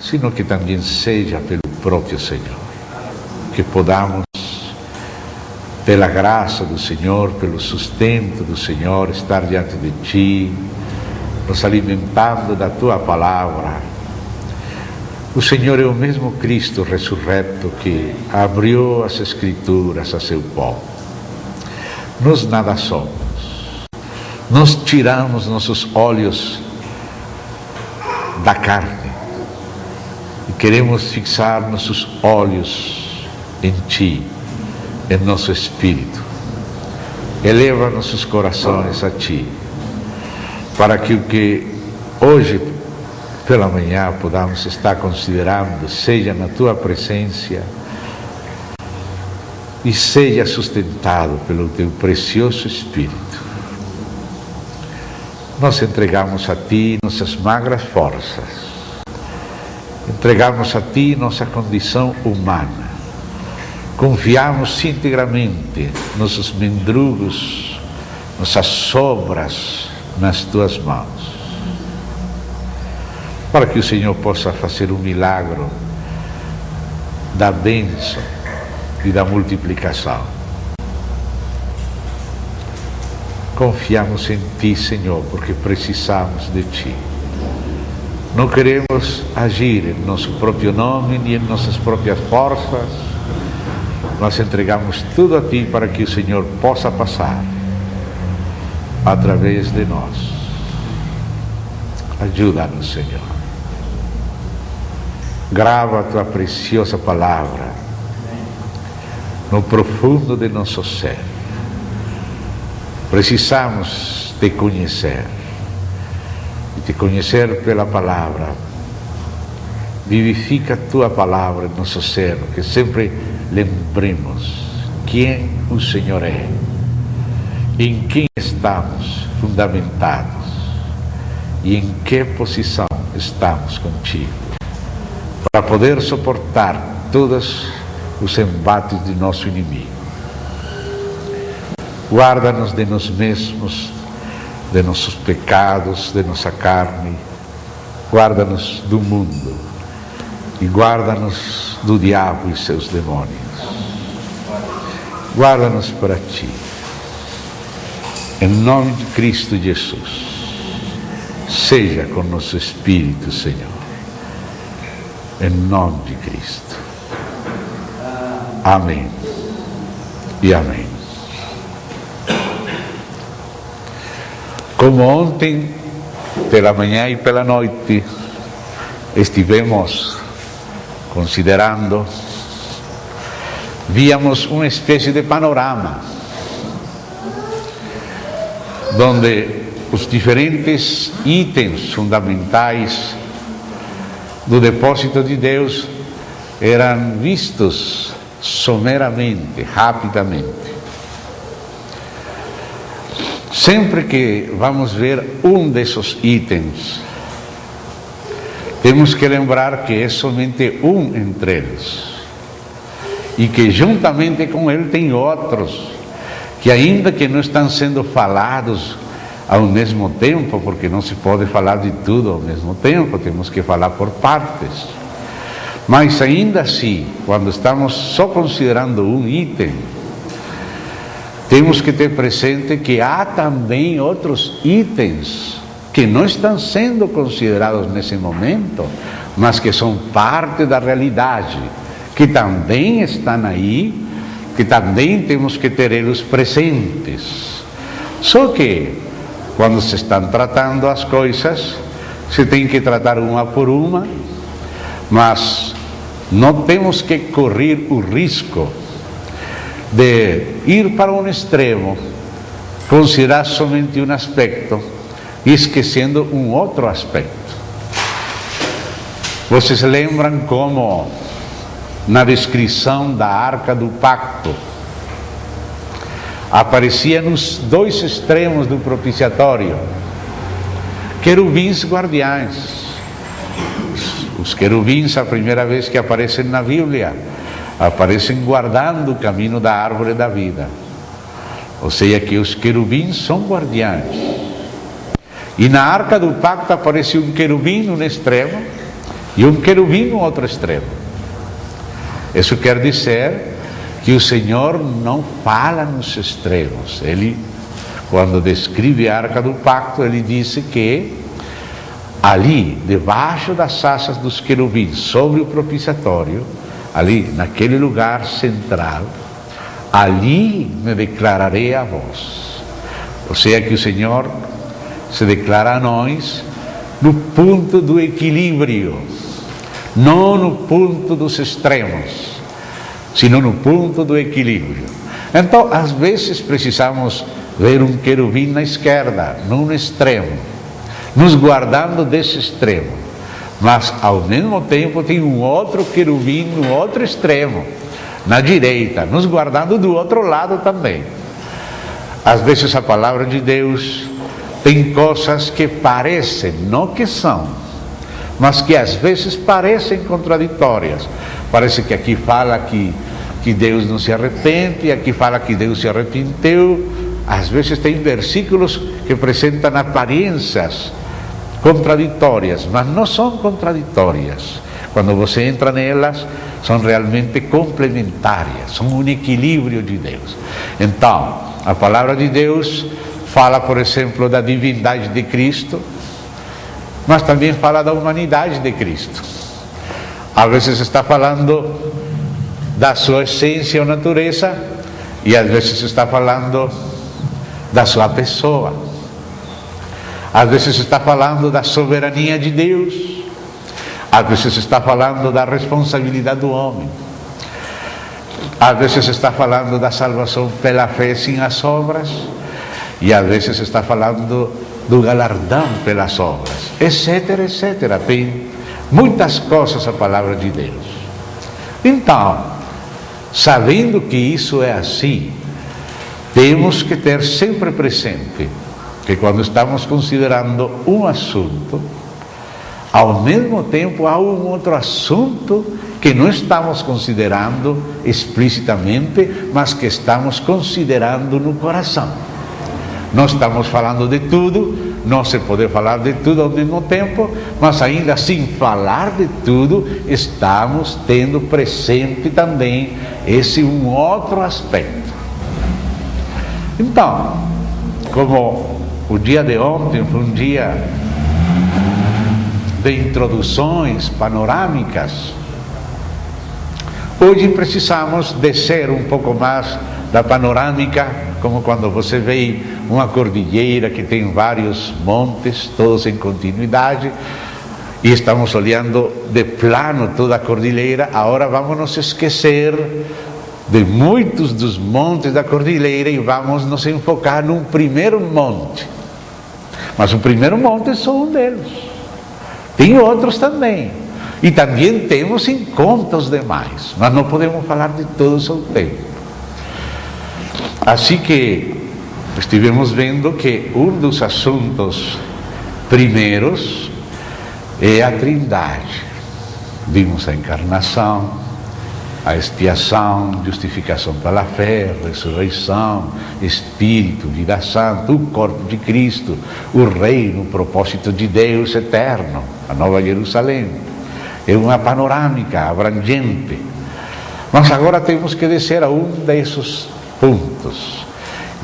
sino que também seja pelo próprio Senhor. Que podamos, pela graça do Senhor, pelo sustento do Senhor, estar diante de Ti, nos alimentando da Tua Palavra. O Senhor é o mesmo Cristo ressurreto que abriu as Escrituras a seu povo. Nós nada somos. Nós tiramos nossos olhos da carne e queremos fixar nossos olhos em Ti, em nosso espírito. Eleva nossos corações a Ti, para que o que hoje pela manhã podamos estar considerando seja na Tua presença e seja sustentado pelo Teu precioso Espírito. Nós entregamos a Ti nossas magras forças, entregamos a Ti nossa condição humana, confiamos integramente nossos mendrugos, nossas sobras nas Tuas mãos, para que o Senhor possa fazer um milagre da bênção e da multiplicação. Confiamos em Ti, Senhor, porque precisamos de Ti. Não queremos agir em nosso próprio nome, nem em nossas próprias forças. Nós entregamos tudo a Ti para que o Senhor possa passar através de nós. Ajuda-nos, Senhor. Grava a Tua preciosa palavra no profundo de nosso ser. Precisamos Te conhecer, e Te conhecer pela palavra. Vivifica a Tua palavra em nosso ser, que sempre lembremos quem o Senhor é, em quem estamos fundamentados e em que posição estamos contigo, para poder suportar todos os embates de nosso inimigo. Guarda-nos de nós mesmos, de nossos pecados, de nossa carne. Guarda-nos do mundo e guarda-nos do diabo e seus demônios. Guarda-nos para Ti. Em nome de Cristo Jesus, seja com nosso espírito, Senhor. Em nome de Cristo. Amém e amém. Como ontem, pela manhã e pela noite, estivemos considerando, víamos uma espécie de panorama, onde os diferentes itens fundamentais do depósito de Deus eram vistos someramente, rapidamente. Sempre que vamos ver um desses itens, temos que lembrar que é somente um entre eles, e que juntamente com ele tem outros, que ainda que não estão sendo falados ao mesmo tempo, porque não se pode falar de tudo ao mesmo tempo, temos que falar por partes. Mas ainda assim, quando estamos só considerando um item, temos que ter presente que há também outros itens que não estão sendo considerados nesse momento, mas que são parte da realidade, que também estão aí, que também temos que ter eles presentes. Só que, quando se estão tratando as coisas, se tem que tratar uma por uma, mas não temos que correr o risco de ir para um extremo, considerar somente um aspecto e esquecendo um outro aspecto. Vocês lembram como na descrição da Arca do Pacto aparecia nos dois extremos do propiciatório querubins guardiães. Os querubins, a primeira vez que aparecem na Bíblia, aparecem guardando o caminho da árvore da vida. Ou seja, que os querubins são guardiães. E na Arca do Pacto aparece um querubim no extremo e um querubim no outro extremo. Isso quer dizer que o Senhor não fala nos extremos. Ele, quando descreve a Arca do Pacto, ele disse que ali, debaixo das asas dos querubins, sobre o propiciatório, ali, naquele lugar central, ali me declararei a vós. Ou seja, que o Senhor se declara a nós no ponto do equilíbrio, não no ponto dos extremos, sino no ponto do equilíbrio. Então, às vezes precisamos ver um querubim na esquerda, num extremo, nos guardando desse extremo, mas ao mesmo tempo tem um outro querubim no outro extremo, na direita, nos guardando do outro lado também. Às vezes a palavra de Deus tem coisas que parecem, não que são, mas que às vezes parecem contraditórias. Parece que aqui fala que Deus não se arrepende, aqui fala que Deus se arrependeu. Às vezes tem versículos que apresentam aparências contraditórias, mas não são contraditórias. Quando você entra nelas, são realmente complementares, são um equilíbrio de Deus. Então, a palavra de Deus fala, por exemplo, da divindade de Cristo, mas também fala da humanidade de Cristo. Às vezes está falando da sua essência ou natureza, e às vezes está falando da sua pessoa. Às vezes está falando da soberania de Deus, às vezes está falando da responsabilidade do homem, às vezes está falando da salvação pela fé sem as obras, e às vezes está falando do galardão pelas obras, etc, etc. Tem muitas coisas a palavra de Deus. Então, sabendo que isso é assim, temos que ter sempre presente que quando estamos considerando um assunto, ao mesmo tempo há um outro assunto que não estamos considerando explicitamente, mas que estamos considerando no coração. Não estamos falando de tudo, não se pode falar de tudo ao mesmo tempo, mas ainda assim falar de tudo, estamos tendo presente também esse um outro aspecto. Então, como o dia de ontem foi um dia de introduções panorâmicas, hoje precisamos descer um pouco mais da panorâmica, como quando você vê uma cordilheira que tem vários montes, todos em continuidade, e estamos olhando de plano toda a cordilheira. Agora vamos nos esquecer de muitos dos montes da cordilheira e vamos nos enfocar num primeiro monte. Mas o primeiro monte é só um deles. Tem outros também. E também temos em conta os demais, mas não podemos falar de todos ao tempo. Assim que estivemos vendo que um dos assuntos primeiros é a Trindade. Vimos a encarnação, a expiação, justificação pela fé, ressurreição, Espírito, vida santa, o corpo de Cristo, o reino, o propósito de Deus eterno, a Nova Jerusalém. É uma panorâmica abrangente. Mas agora temos que descer a um desses pontos.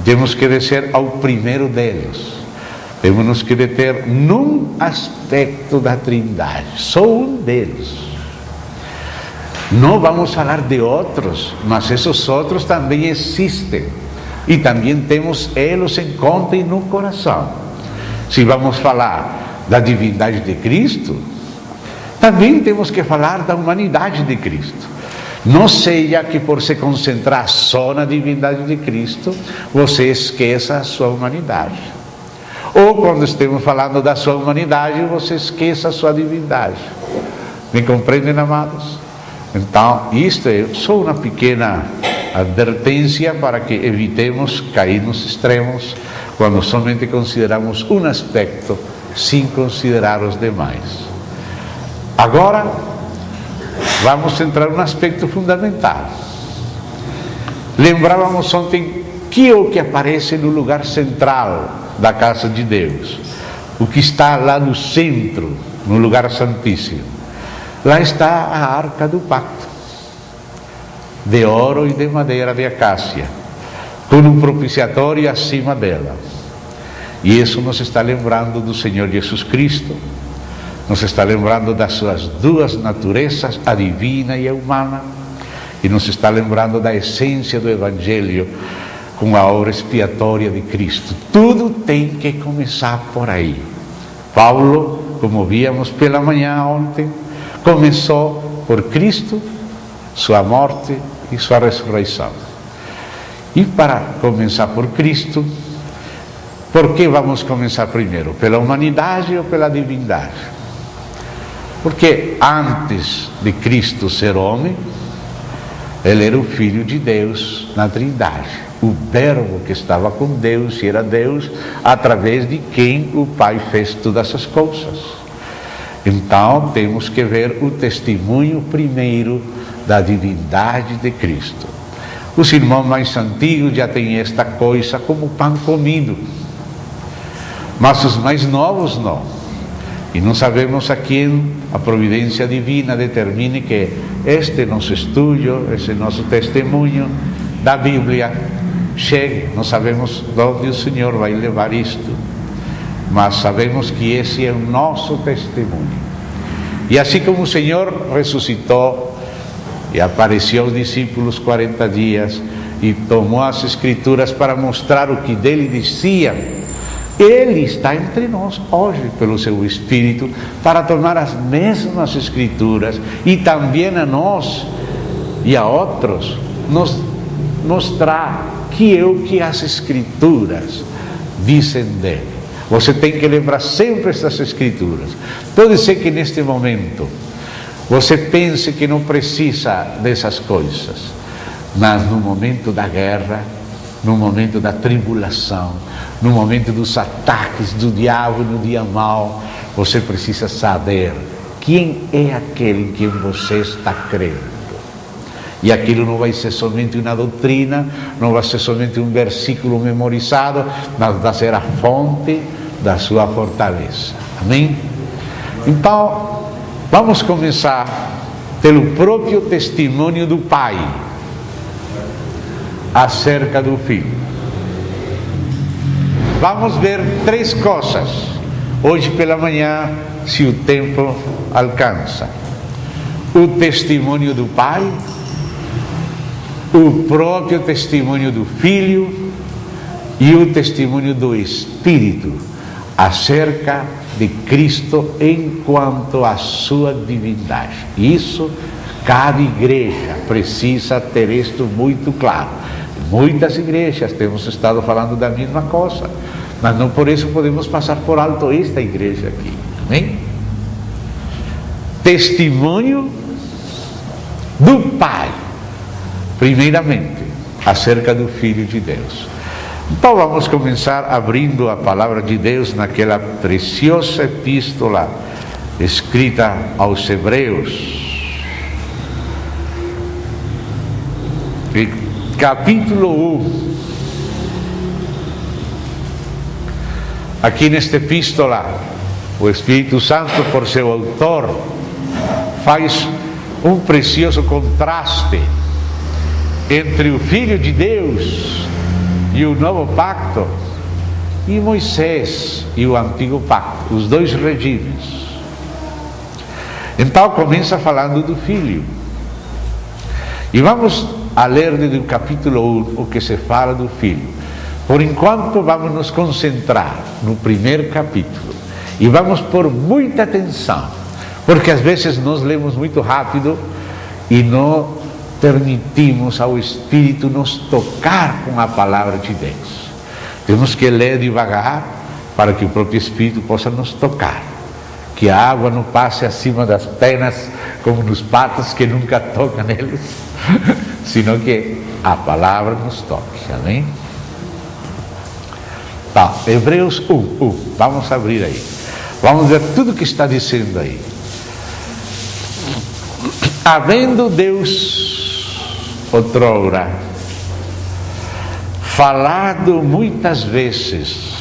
Temos que descer ao primeiro deles. Temos que deter num aspecto da Trindade, só um deles. Não vamos falar de outros, mas esses outros também existem. E também temos eles em conta e no coração. Se vamos falar da divindade de Cristo, também temos que falar da humanidade de Cristo. Não seja que por se concentrar só na divindade de Cristo, você esqueça a sua humanidade. Ou quando estamos falando da sua humanidade, você esqueça a sua divindade. Me compreendem, amados? Então, isto é só uma pequena advertência para que evitemos cair nos extremos quando somente consideramos um aspecto sem considerar os demais. Agora, vamos entrar num aspecto fundamental. Lembrávamos ontem que é o que aparece no lugar central da casa de Deus, o que está lá no centro, no lugar santíssimo. lá está a arca do pacto, de ouro e de madeira de acácia, com um propiciatório acima dela. E isso nos está lembrando do Senhor Jesus Cristo, nos está lembrando das suas duas naturezas, a divina e a humana, e nos está lembrando da essência do Evangelho com a obra expiatória de Cristo. Tudo tem que começar por aí. Paulo, como víamos pela manhã ontem, começou por Cristo, sua morte e sua ressurreição. E para começar por Cristo, por que vamos começar primeiro? Pela humanidade ou pela divindade? Porque antes de Cristo ser homem, ele era o Filho de Deus na Trindade, o Verbo que estava com Deus e era Deus, através de quem o Pai fez todas as coisas. Então temos que ver o testemunho primeiro da divindade de Cristo. Os irmãos mais antigos já têm esta coisa como pão comido, mas os mais novos não. E não sabemos a quem a providência divina determine que este nosso estudo, esse nosso testemunho da Bíblia chegue. Não sabemos de onde o Senhor vai levar isto, mas sabemos que esse é o nosso testemunho. E assim como o Senhor ressuscitou e apareceu aos discípulos 40 dias e tomou as Escrituras para mostrar o que dele diziam, Ele está entre nós hoje pelo seu Espírito para tomar as mesmas Escrituras e também a nós e a outros nos mostrar que é o que as Escrituras dizem dele. Você tem que lembrar sempre essas Escrituras. Pode ser que neste momento você pense que não precisa dessas coisas, mas no momento da guerra, no momento da tribulação, no momento dos ataques do diabo no dia mau, você precisa saber quem é aquele em quem você está crendo. E aquilo não vai ser somente uma doutrina, não vai ser somente um versículo memorizado, mas vai ser a fonte da sua fortaleza. Amém? Então, vamos começar pelo próprio testemunho do Pai acerca do Filho. Vamos ver três coisas hoje pela manhã, se o tempo alcança: o testemunho do Pai, o próprio testemunho do Filho e o testemunho do Espírito acerca de Cristo enquanto a sua divindade. Isso, cada igreja precisa ter isto muito claro. Muitas igrejas temos estado falando da mesma coisa, mas não por isso podemos passar por alto esta igreja aqui. Amém? Testemunho do Pai, primeiramente, acerca do Filho de Deus. Então vamos começar abrindo a palavra de Deus naquela preciosa epístola escrita aos Hebreus, capítulo 1. Aqui nesta epístola, o Espírito Santo, por seu autor, faz um precioso contraste entre o Filho de Deus e o novo pacto, e Moisés e o antigo pacto, os dois regimes. Então começa falando do Filho. E vamos a ler desde o capítulo 1 o que se fala do Filho. Por enquanto vamos nos concentrar no primeiro capítulo. E vamos pôr muita atenção, porque às vezes nós lemos muito rápido e não permitimos ao Espírito nos tocar com a palavra de Deus. Temos que ler devagar para que o próprio Espírito possa nos tocar. Que a água não passe acima das penas como nos patos que nunca tocam neles, senão que a palavra nos toque. Amém? Tá, Hebreus 1. Vamos abrir aí. Vamos ver tudo o que está dizendo aí. Havendo Deus outrora falado muitas vezes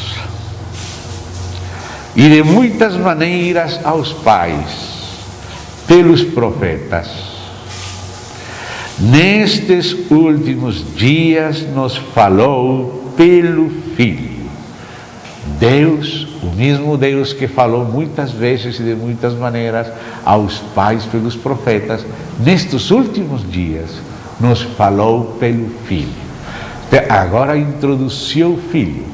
e de muitas maneiras aos pais pelos profetas. Nestes últimos dias nos falou pelo Filho. Deus, o mesmo Deus que falou muitas vezes e de muitas maneiras aos pais pelos profetas, nestes últimos dias nos falou pelo Filho. Agora introduziu o Filho,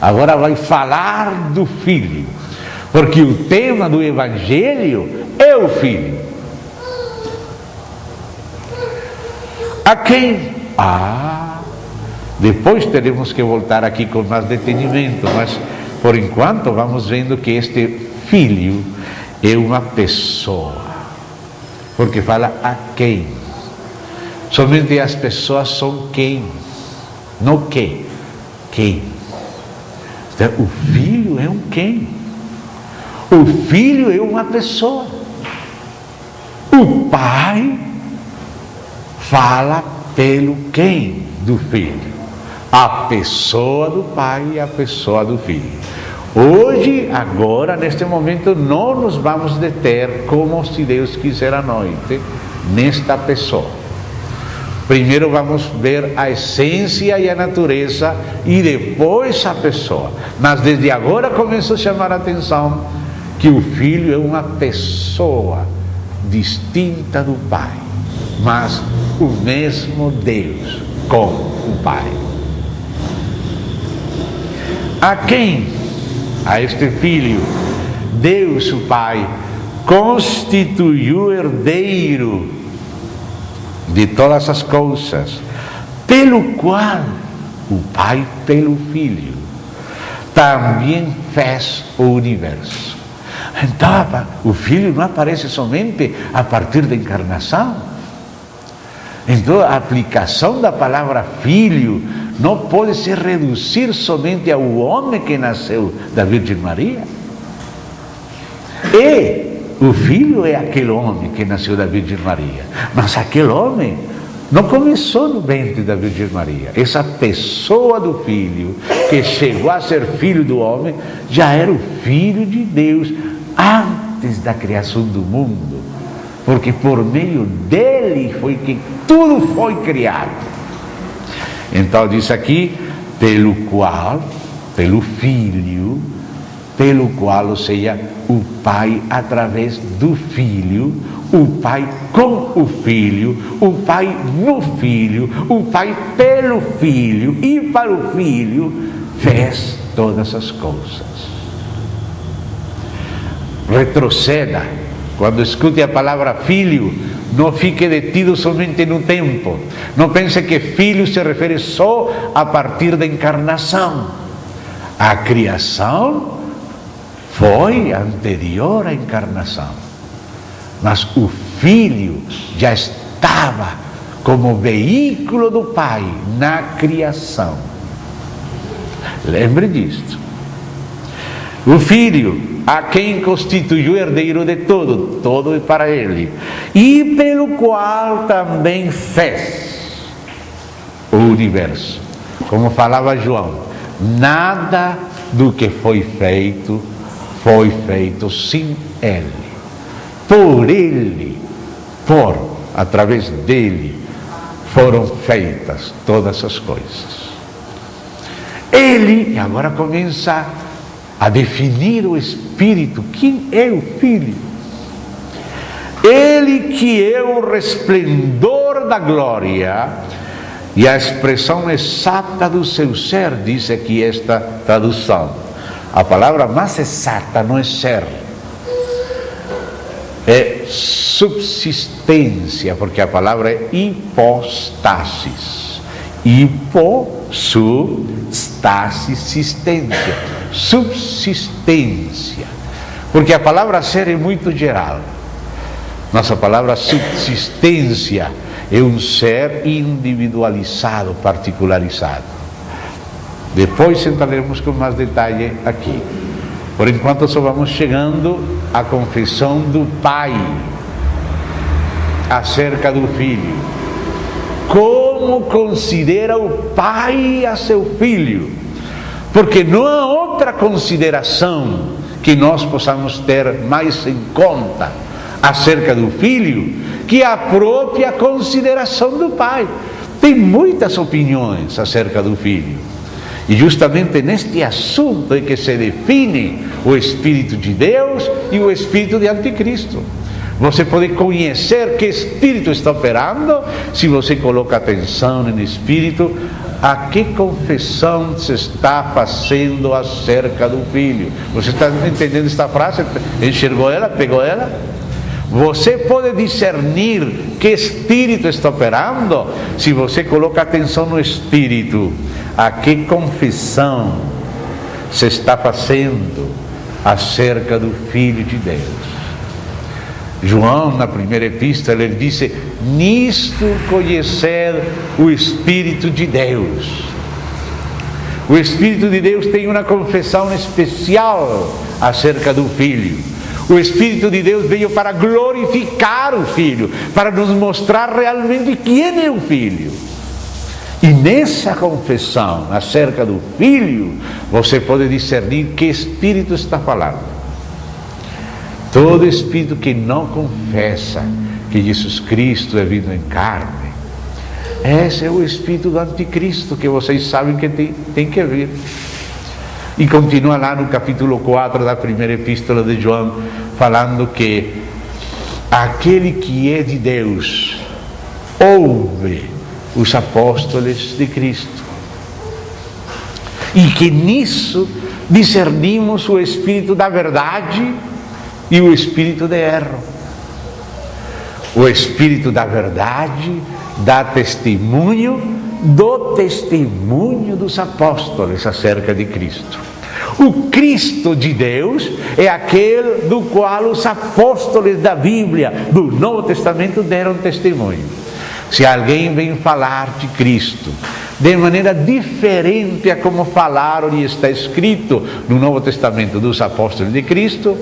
agora vai falar do Filho, porque o tema do Evangelho é o Filho. A quem? Depois teremos que voltar aqui com mais detenimento, mas por enquanto vamos vendo que este Filho é uma pessoa, porque fala a quem. Somente as pessoas são quem, não que, quem. Então, o Filho é um quem. O Filho é uma pessoa. O Pai fala pelo quem do Filho. A pessoa do Pai e a pessoa do Filho. Hoje, agora, neste momento, não nos vamos deter, como se Deus quiser à noite, nesta pessoa. Primeiro vamos ver a essência e a natureza e depois a pessoa. Mas desde agora começo a chamar a atenção que o Filho é uma pessoa distinta do Pai, mas o mesmo Deus com o Pai. A quem? A este Filho, Deus o Pai constituiu herdeiro de todas as coisas, pelo qual o Pai, pelo Filho, também fez o universo. Então, o Filho não aparece somente a partir da encarnação. Então, a aplicação da palavra Filho não pode se reduzir somente ao homem que nasceu da Virgem Maria. O Filho é aquele homem que nasceu da Virgem Maria, mas aquele homem não começou no ventre da Virgem Maria. Essa pessoa do Filho, que chegou a ser filho do homem, já era o Filho de Deus antes da criação do mundo, porque por meio dele foi que tudo foi criado. Então diz aqui, pelo qual, pelo Filho, pelo qual, ou seja, o Pai através do Filho, o Pai com o Filho, o Pai no Filho, o Pai pelo Filho e para o Filho fez todas as coisas. Retroceda, quando escute a palavra Filho, não fique detido somente no tempo. Não pense que Filho se refere só a partir da encarnação. A criação foi anterior à encarnação, mas o Filho já estava como veículo do Pai na criação. Lembre disto. O Filho, a quem constituiu herdeiro de tudo, todo é para ele, e pelo qual também fez o universo. Como falava João, nada do que foi feito sem ele. Por ele, através dele, foram feitas todas as coisas. Ele, e agora começa a definir o Espírito. Quem é o Filho? Ele que é o resplendor da glória e a expressão exata do seu ser, diz aqui esta tradução. A palavra mais exata não é ser, é subsistência, porque a palavra é hipostasis. Hiposubstasis, sistência, subsistência. Porque a palavra ser é muito geral. Nossa palavra subsistência é um ser individualizado, particularizado. Depois entraremos com mais detalhe aqui. Por enquanto só vamos chegando à confissão do Pai acerca do Filho. Como considera o Pai a seu Filho? Porque não há outra consideração que nós possamos ter mais em conta acerca do Filho que a própria consideração do Pai. Tem muitas opiniões acerca do Filho. E justamente neste assunto é que se define o Espírito de Deus e o Espírito de Anticristo. Você pode conhecer que Espírito está operando se você coloca atenção no Espírito, a que confissão se está fazendo acerca do Filho. Você está entendendo esta frase? Enxergou ela? Pegou ela? Você pode discernir que Espírito está operando se você coloca atenção no Espírito. A que confissão se está fazendo acerca do Filho de Deus? João, na primeira epístola, ele disse: nisto conhecer o Espírito de Deus. O Espírito de Deus tem uma confissão especial acerca do Filho. O Espírito de Deus veio para glorificar o Filho, para nos mostrar realmente quem é o Filho. E nessa confissão acerca do Filho, você pode discernir que Espírito está falando. Todo espírito que não confessa que Jesus Cristo é vindo em carne, esse é o espírito do Anticristo, que vocês sabem que tem que vir. E continua lá no capítulo 4 da primeira epístola de João, falando que aquele que é de Deus ouve os apóstolos de Cristo, e que nisso discernimos o espírito da verdade e o espírito de erro. O espírito da verdade dá testemunho do testemunho dos apóstolos acerca de Cristo. O Cristo de Deus é aquele do qual os apóstolos da Bíblia, do Novo Testamento, deram testemunho. Se alguém vem falar de Cristo de maneira diferente a como falaram e está escrito no Novo Testamento dos apóstolos de Cristo,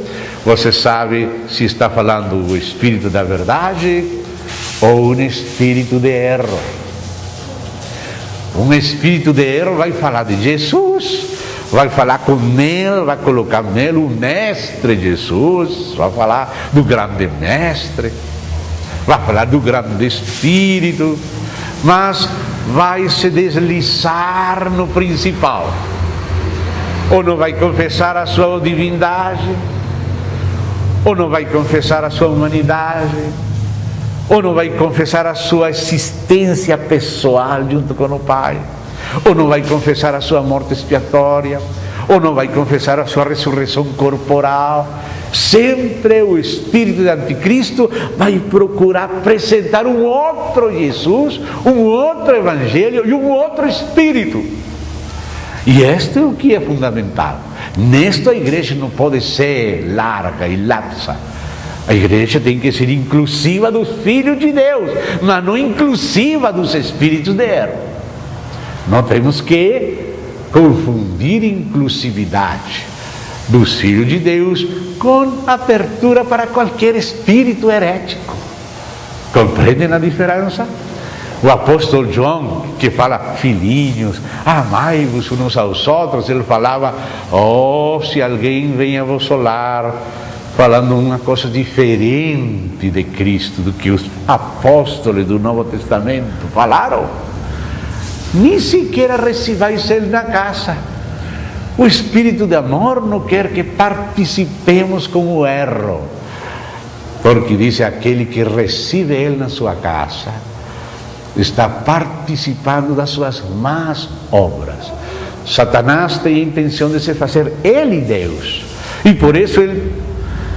você sabe se está falando o Espírito da verdade ou um espírito de erro. Um espírito de erro vai falar de Jesus, vai falar com ele, vai colocar nele o Mestre Jesus, vai falar do grande Mestre, vai falar do grande Espírito, mas vai se deslizar no principal. Ou não vai confessar a sua divindade, ou não vai confessar a sua humanidade, ou não vai confessar a sua existência pessoal junto com o Pai, ou não vai confessar a sua morte expiatória, ou não vai confessar a sua ressurreição corporal. Sempre o espírito de Anticristo vai procurar apresentar um outro Jesus, um outro Evangelho e um outro Espírito. E este é o que é fundamental. Nesta igreja não pode ser larga e laxa. A igreja tem que ser inclusiva dos filhos de Deus, mas não inclusiva dos espíritos de erro. Não temos que confundir inclusividade dos filhos de Deus com abertura para qualquer espírito herético. Compreendem a diferença? O apóstolo João, que fala: filhinhos, amai-vos uns aos outros, ele falava: oh, se alguém vem a vosso lar falando uma coisa diferente de Cristo do que os apóstolos do Novo Testamento falaram, nem sequer recebais ele na casa. O Espírito de amor não quer que participemos com o erro, porque diz: aquele que recebe ele na sua casa está participando das suas más obras. Satanás tem a intenção de se fazer ele Deus, e por isso ele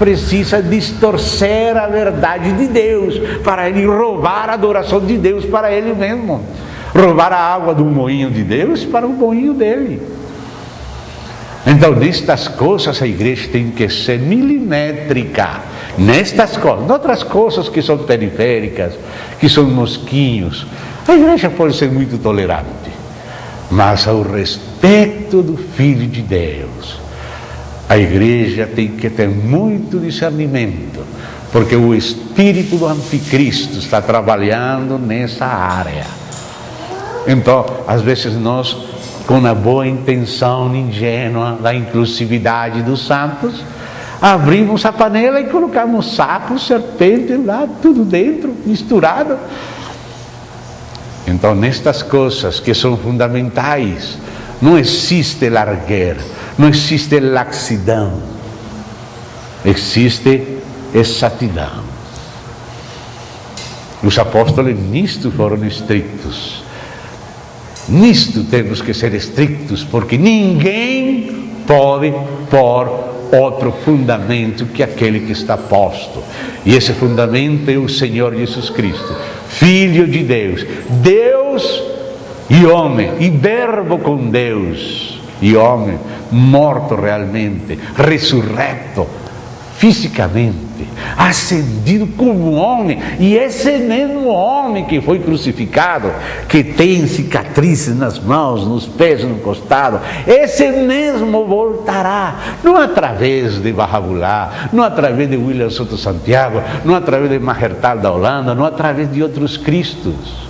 precisa distorcer a verdade de Deus, para ele roubar a adoração de Deus para ele mesmo, roubar a água do moinho de Deus para o moinho dele. Então, nestas coisas a igreja tem que ser milimétrica. Nestas coisas, outras coisas que são periféricas, que são mosquinhos, a igreja pode ser muito tolerante, mas ao respeito do Filho de Deus, a igreja tem que ter muito discernimento, porque o espírito do Anticristo está trabalhando nessa área. Então, às vezes nós, com a boa intenção ingênua da inclusividade dos santos, Abrimos a panela e colocamos sapo, serpente lá, tudo dentro, misturado. Então, nestas coisas que são fundamentais, não existe larguer, não existe laxidão, existe exatidão. Os apóstolos nisto foram estritos. Nisto temos que ser estritos, porque ninguém pode pôr outro fundamento que aquele que está posto. E esse fundamento é o Senhor Jesus Cristo, Filho de Deus, Deus e homem, e verbo com Deus e homem, morto realmente, ressurreto fisicamente, ascendido como homem, e esse mesmo homem que foi crucificado, que tem cicatrizes nas mãos, nos pés, no costado, esse mesmo voltará, não através de Barrabulá, não através de William Soto Santiago, não através de Mahertal da Holanda, não através de outros Cristos,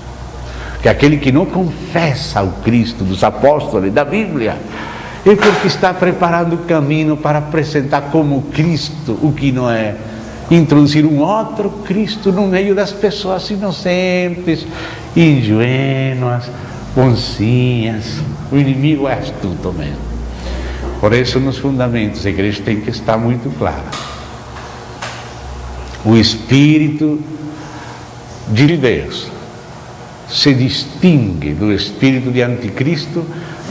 que aquele que não confessa o Cristo dos apóstolos da Bíblia, é porque está preparando o caminho para apresentar como Cristo o que não é, introduzir um outro Cristo no meio das pessoas inocentes, ingênuas, bonzinhas. O inimigo é astuto mesmo. Por isso, nos fundamentos, a igreja tem que estar muito clara. O Espírito de Deus se distingue do espírito de anticristo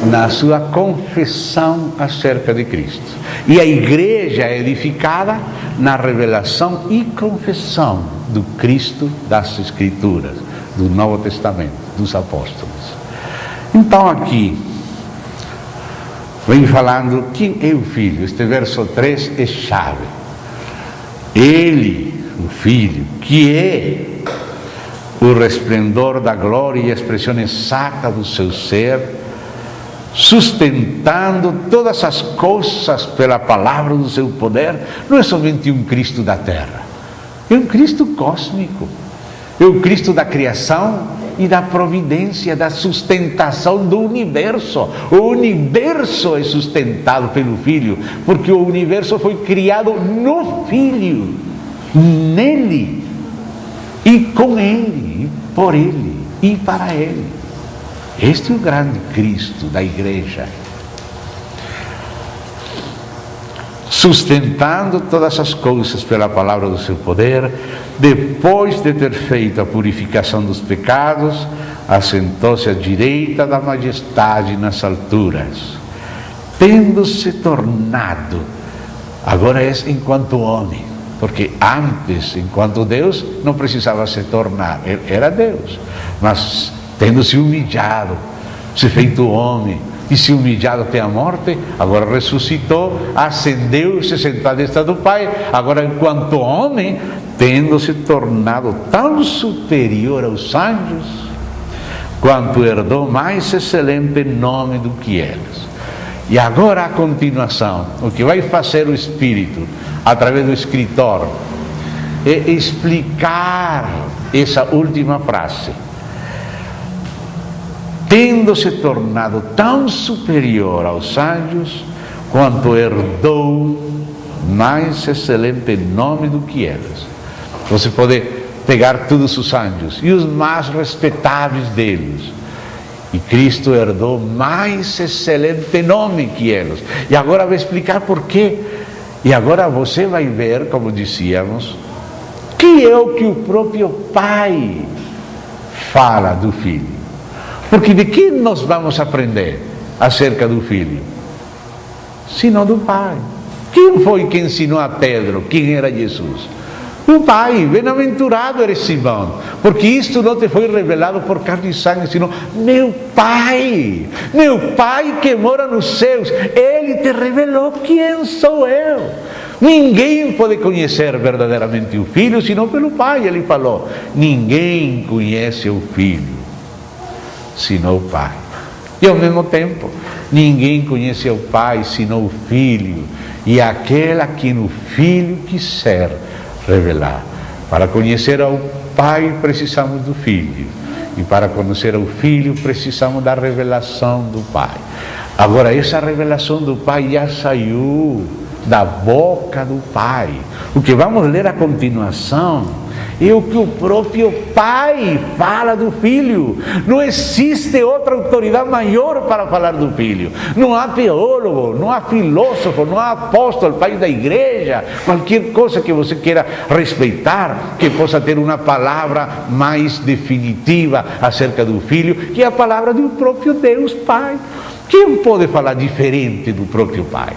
na sua confissão acerca de Cristo. E a igreja é edificada na revelação e confissão do Cristo das Escrituras, do Novo Testamento, dos apóstolos. Então aqui vem falando quem é o Filho. Este verso 3 é chave. Ele, o Filho, que é o resplendor da glória e a expressão exata do seu ser, sustentando todas as coisas pela palavra do seu poder, não é somente um Cristo da terra, é um Cristo cósmico, é o Cristo da criação e da providência, da sustentação do universo. O universo é sustentado pelo Filho, porque o universo foi criado no Filho, nele, e com ele, e por ele, e para ele. Este é o grande Cristo da igreja, sustentando todas as coisas pela palavra do seu poder. Depois de ter feito a purificação dos pecados, assentou-se à direita da majestade nas alturas, tendo-se tornado, agora é enquanto homem, porque antes, enquanto Deus, não precisava se tornar, ele era Deus, mas tendo-se humilhado, se feito homem, e se humilhado até a morte, agora ressuscitou, ascendeu, se sentou à destra do Pai, agora enquanto homem, tendo se tornado tão superior aos anjos, quanto herdou mais excelente nome do que eles. E agora a continuação, o que vai fazer o Espírito, através do escritor, é explicar essa última frase. Tendo se tornado tão superior aos anjos, quanto herdou mais excelente nome do que eles. Você pode pegar todos os anjos e os mais respeitáveis deles, e Cristo herdou mais excelente nome que eles. E agora vou explicar por quê. E agora você vai ver, como dizíamos, que é o que o próprio Pai fala do Filho. Porque de quem nós vamos aprender acerca do Filho? Senão do Pai. Quem foi que ensinou a Pedro quem era Jesus? O Pai. Bem-aventurado eres Simão, porque isto não te foi revelado por carne e sangue, senão meu Pai que mora nos céus, Ele te revelou quem sou eu. Ninguém pode conhecer verdadeiramente o Filho, senão pelo Pai. Ele falou, ninguém conhece o Filho, senão o Pai. E ao mesmo tempo, ninguém conhece o Pai, senão o Filho, e aquele a quem o Filho quiser revelar. Para conhecer ao Pai, precisamos do Filho, e para conhecer o Filho, precisamos da revelação do Pai. Agora, essa revelação do Pai já saiu da boca do Pai. O que vamos ler a continuação é o que o próprio Pai fala do Filho. Não existe outra autoridade maior para falar do Filho. Não há teólogo, não há filósofo, não há apóstolo, pai da igreja, qualquer coisa que você queira respeitar, que possa ter uma palavra mais definitiva acerca do Filho, que é a palavra do próprio Deus Pai. Quem pode falar diferente do próprio Pai?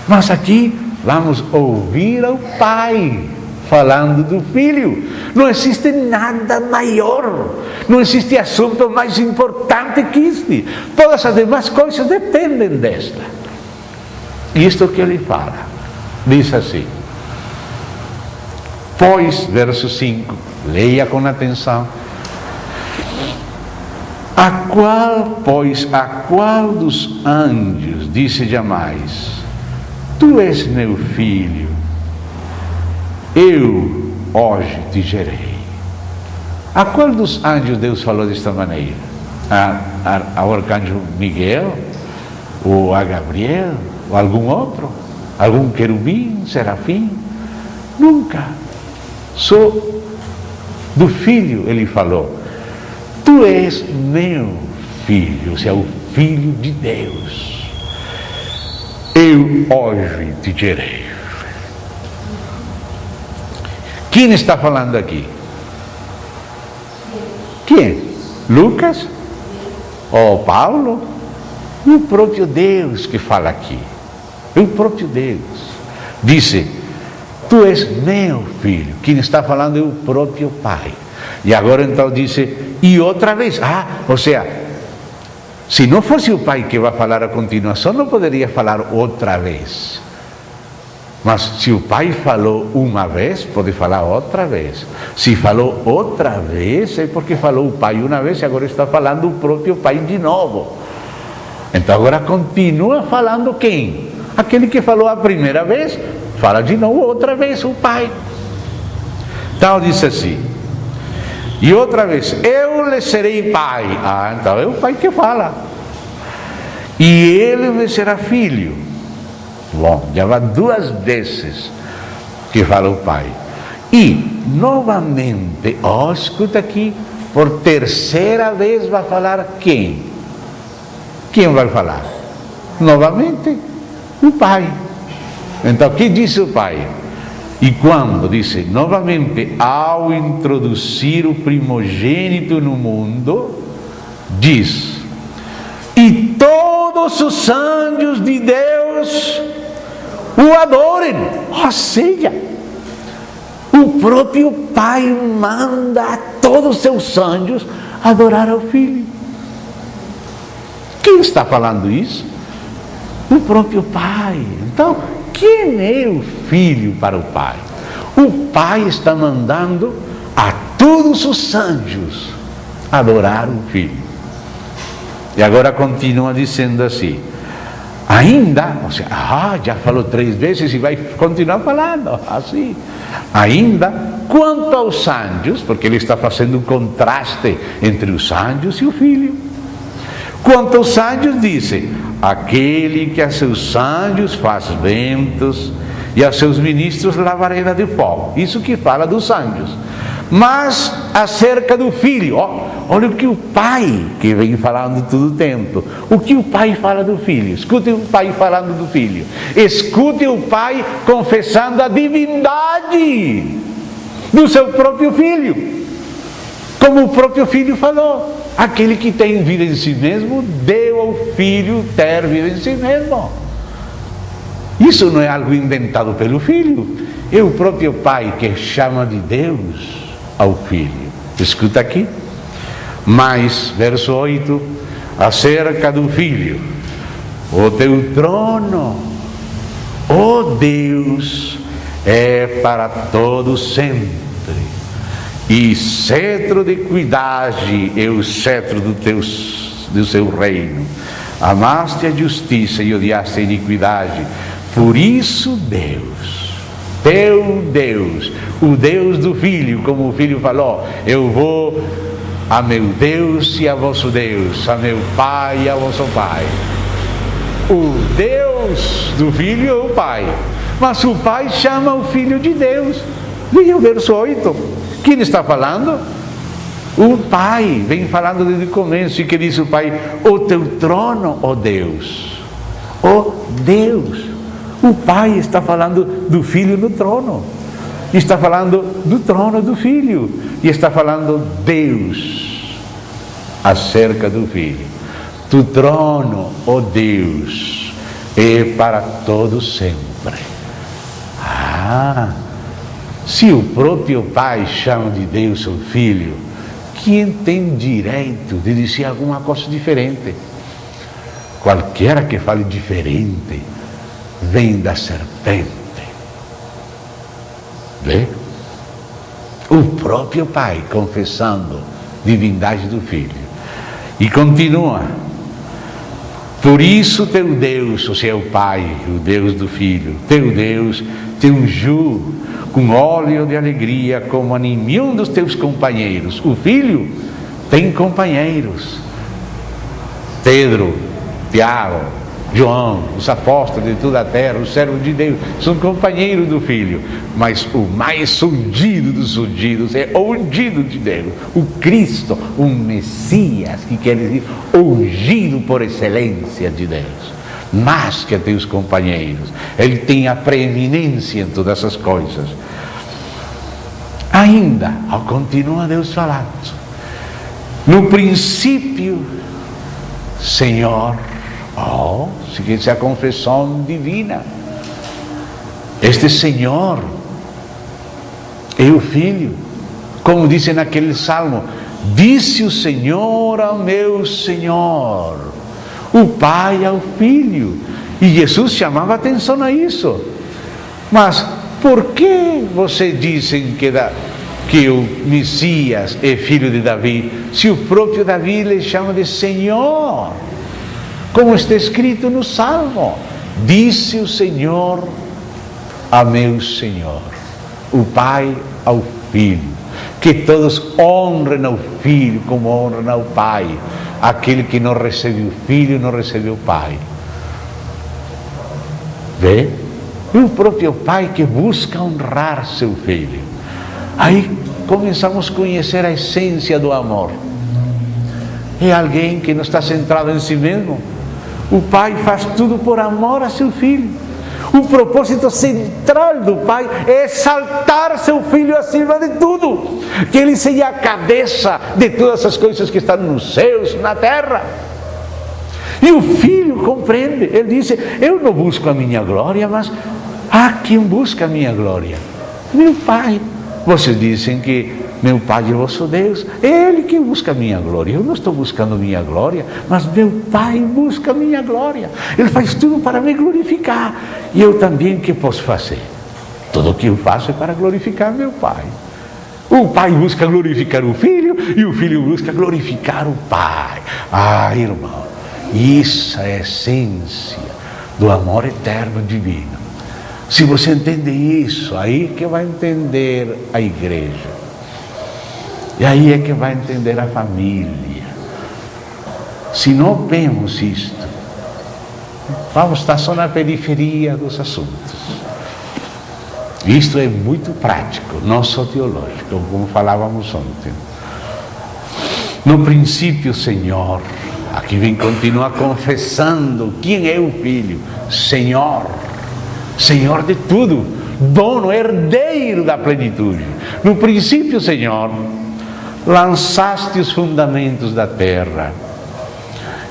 Mas aqui vamos ouvir ao Pai falando do Filho. Não existe nada maior, não existe assunto mais importante que este. Todas as demais coisas dependem desta. E isto que ele fala, diz assim: pois, verso 5, leia com atenção. A qual dos anjos disse jamais: tu és meu filho, eu hoje te gerei? A qual dos anjos Deus falou desta maneira? Ao arcanjo Miguel? Ou a Gabriel? Ou algum outro? Algum querubim, serafim? Nunca. Só do filho ele falou: tu és meu filho, ou seja, o filho de Deus. Eu hoje te gerei. Quem está falando aqui? Quem? Lucas? Ou Paulo? O próprio Deus que fala aqui. O próprio Deus. Disse: tu és meu filho. Quem está falando é o próprio Pai. E agora então disse, e outra vez. Ou seja, se não fosse o Pai que vai falar a continuação, não poderia falar outra vez. Mas se o Pai falou uma vez, pode falar outra vez. Se falou outra vez, é porque falou o Pai uma vez e agora está falando o próprio Pai de novo. Então agora continua falando quem? Aquele que falou a primeira vez, fala de novo outra vez o Pai. Então diz assim: e outra vez, eu lhe serei pai. Então é o Pai que fala. E ele me será filho. Bom, já vai duas vezes que fala o Pai. E, novamente, escuta aqui, por terceira vez vai falar quem? Quem vai falar? Novamente, o Pai. Então, o que disse o Pai? E quando, disse, novamente, ao introduzir o primogênito no mundo, diz: e todos os anjos de Deus o adorem. Ou seja, o próprio Pai manda a todos os seus anjos adorar ao Filho. Quem está falando isso? O próprio Pai. Então, quem é o Filho para o Pai? O Pai está mandando a todos os anjos adorar o Filho. E agora continua dizendo assim: ainda, ou seja, já falou 3 vezes e vai continuar falando assim. Ainda, quanto aos anjos, porque ele está fazendo um contraste entre os anjos e o Filho. Quanto aos anjos, disse: aquele que a seus anjos faz ventos e a seus ministros labareda de fogo. Isso que fala dos anjos. Mas acerca do Filho, olha o que o Pai, que vem falando todo o tempo, o que o Pai fala do Filho. Escute o Pai falando do Filho. Escute o Pai confessando a divindade do seu próprio Filho. Como o próprio Filho falou: aquele que tem vida em si mesmo, deu ao Filho ter vida em si mesmo. Isso não é algo inventado pelo Filho. É o próprio Pai que chama de Deus ao Filho. Escuta aqui. Mas, verso 8, acerca do Filho: o teu trono, ó Deus, é para todo sempre, e cetro de equidade é o cetro do seu reino. Amaste a justiça e odiaste a iniquidade. Por isso Deus, teu Deus, o Deus do Filho, como o Filho falou: eu vou a meu Deus e a vosso Deus, a meu Pai e a vosso Pai. O Deus Deus do Filho é o Pai, mas o Pai chama o Filho de Deus. Veja o verso 8. Quem está falando? O Pai. Vem falando desde o começo. E que diz o Pai? O teu trono, ó Deus. Ó Deus. O Pai está falando do Filho no trono. Está falando do trono do Filho. E está falando Deus acerca do Filho. Tu trono, ó Deus, é para todo sempre. Se o próprio Pai chama de Deus o Filho, quem tem direito de dizer alguma coisa diferente? Qualquer que fale diferente vem da serpente. Vê? O próprio Pai confessando divindade do Filho. E continua: por isso teu Deus, ou seja, o Pai, o Deus do Filho, teu Deus te ungiu com óleo de alegria como a nenhum dos teus companheiros. O Filho tem companheiros. Pedro, Tiago, João, os apóstolos de toda a terra, os servos de Deus, são companheiros do Filho. Mas o mais ungido dos ungidos é o ungido de Deus, o Cristo, o Messias, que quer dizer ungido por excelência de Deus. Mais que teus companheiros, ele tem a preeminência em todas essas coisas. Ainda, continua Deus falando, no princípio, Senhor, se a confissão divina, este Senhor é o Filho, como diz naquele salmo: disse o Senhor ao meu Senhor, o Pai ao Filho. E Jesus chamava atenção a isso. Mas por que vocês dizem que o Messias é filho de Davi, se o próprio Davi lhe chama de Senhor? Como está escrito no Salmo: disse o Senhor a meu Senhor, o Pai ao Filho. Que todos honrem ao Filho como honram ao Pai. Aquele que não recebe o Filho não recebe o Pai. Vê? E o próprio Pai que busca honrar seu Filho. Aí começamos a conhecer a essência do amor. É alguém que não está centrado em si mesmo. O Pai faz tudo por amor a seu Filho. O propósito central do Pai é exaltar seu Filho acima de tudo, que ele seja a cabeça de todas as coisas que estão nos céus, na terra. E o Filho compreende. Ele diz: eu não busco a minha glória, mas há quem busca a minha glória, meu Pai. Vocês dizem que meu Pai é vosso Deus, é Ele que busca a minha glória. Eu não estou buscando a minha glória, mas meu Pai busca a minha glória. Ele faz tudo para me glorificar. E eu também, o que posso fazer? Tudo o que eu faço é para glorificar meu Pai. O Pai busca glorificar o Filho, e o Filho busca glorificar o Pai. Irmão, isso é a essência do amor eterno divino. Se você entende isso, aí que vai entender a igreja. E aí é que vai entender a família. Se não vemos isto, vamos estar só na periferia dos assuntos. Isto é muito prático, não só teológico, como falávamos ontem. No princípio, Senhor, aqui vem continuar confessando quem é o Filho. Senhor, Senhor de tudo, dono, herdeiro da plenitude. No princípio, Senhor, lançaste os fundamentos da terra,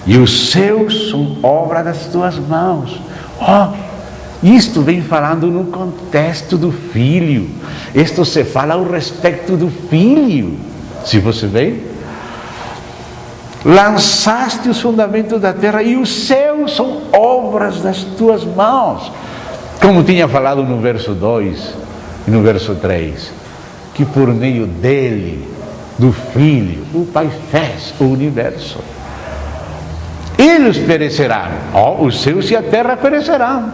e os céus são obra das tuas mãos. Isto vem falando no contexto do Filho. Isto se fala ao respeito do Filho. Se você vê, lançaste os fundamentos da terra, e os céus são obras das tuas mãos. Como tinha falado no verso 2 e no verso 3, que por meio dele, do Filho, o Pai fez o universo. Eles perecerão, os céus e a terra perecerão.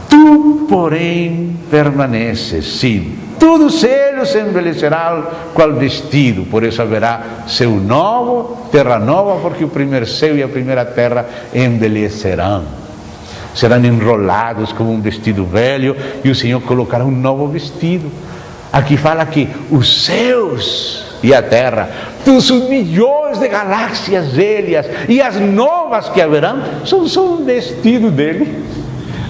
Tu, porém, permaneces. Sim, todos eles se envelhecerão qual vestido. Por isso haverá céu novo, terra nova, porque o primeiro céu e a primeira terra envelhecerão. serão enrolados como um vestido velho, e o Senhor colocará um novo vestido. Aqui fala que os céus e a terra, todos os milhões de galáxias velhas e as novas que haverão, são só um vestido dele.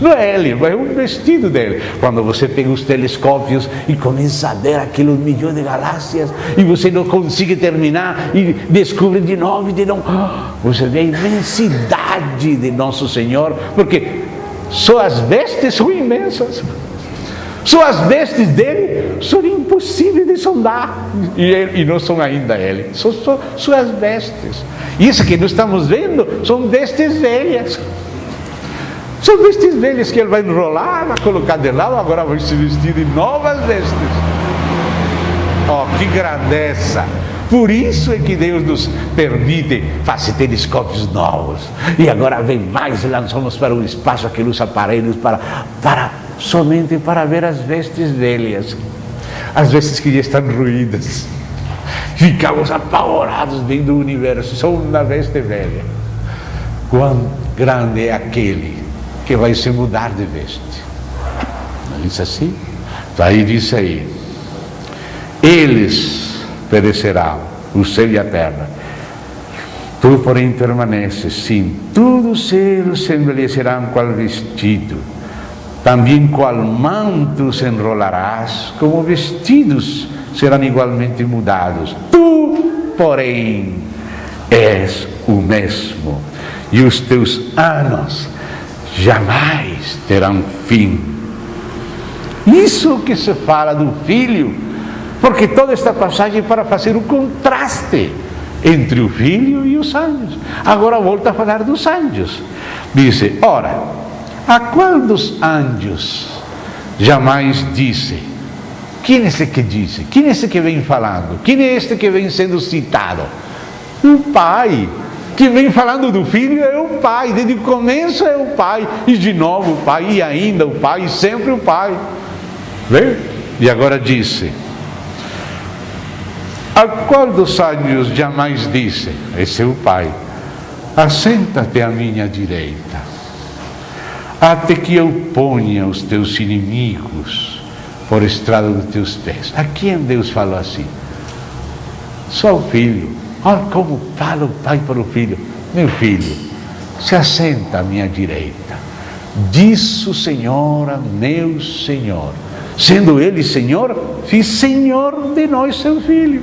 Não é ele, é um vestido dele. Quando você pega os telescópios e começa a ver aqueles milhões de galáxias, e você não consegue terminar, e descobre de novo e de novo, você vê a imensidade de nosso Senhor, porque só as vestes são imensas. Só as vestes dele são impossíveis de sondar, e não são ainda ele, são as vestes. Isso que nós estamos vendo são vestes velhas. São vestes velhas que ele vai enrolar, vai colocar de lado, agora vai se vestir de novas vestes. Oh, que grandeza! Por isso é que Deus nos permite fazer telescópios novos. E agora vem mais, lançamos para o espaço aqueles aparelhos somente para ver as vestes velhas, as vestes que já estão ruídas. Ficamos apavorados vendo o universo, só uma veste velha. Quão grande é aquele que vai se mudar de veste. Não diz assim? Aí diz aí, eles perecerão, o céu e a terra, tu porém permaneces, sim, todos os seres se envelhecerão qual vestido, também qual manto se enrolarás, como vestidos serão igualmente mudados. Tu, porém, és o mesmo, e os teus anos jamais terão fim. Isso que se fala do Filho, porque toda esta passagem é para fazer o contraste entre o Filho e os anjos. Agora volta a falar dos anjos. Diz, ora, a qual dos anjos jamais disse? Quem é esse que disse? Quem é esse que vem falando? Quem é este que vem sendo citado? O Pai. Que vem falando do Filho é o Pai, desde o começo é o Pai, e de novo o Pai, e ainda o Pai, e sempre o Pai. Vê? E agora disse, a qual dos anjos jamais disse? Esse é o Pai, assenta-te à minha direita, até que eu ponha os teus inimigos por estrada dos teus pés. A quem Deus falou assim? Só o Filho. Olha como fala o Pai para o Filho. Meu filho, se assenta à minha direita. Disse o Senhor a meu Senhor. Sendo Ele Senhor, fiz Senhor de nós, seu Filho.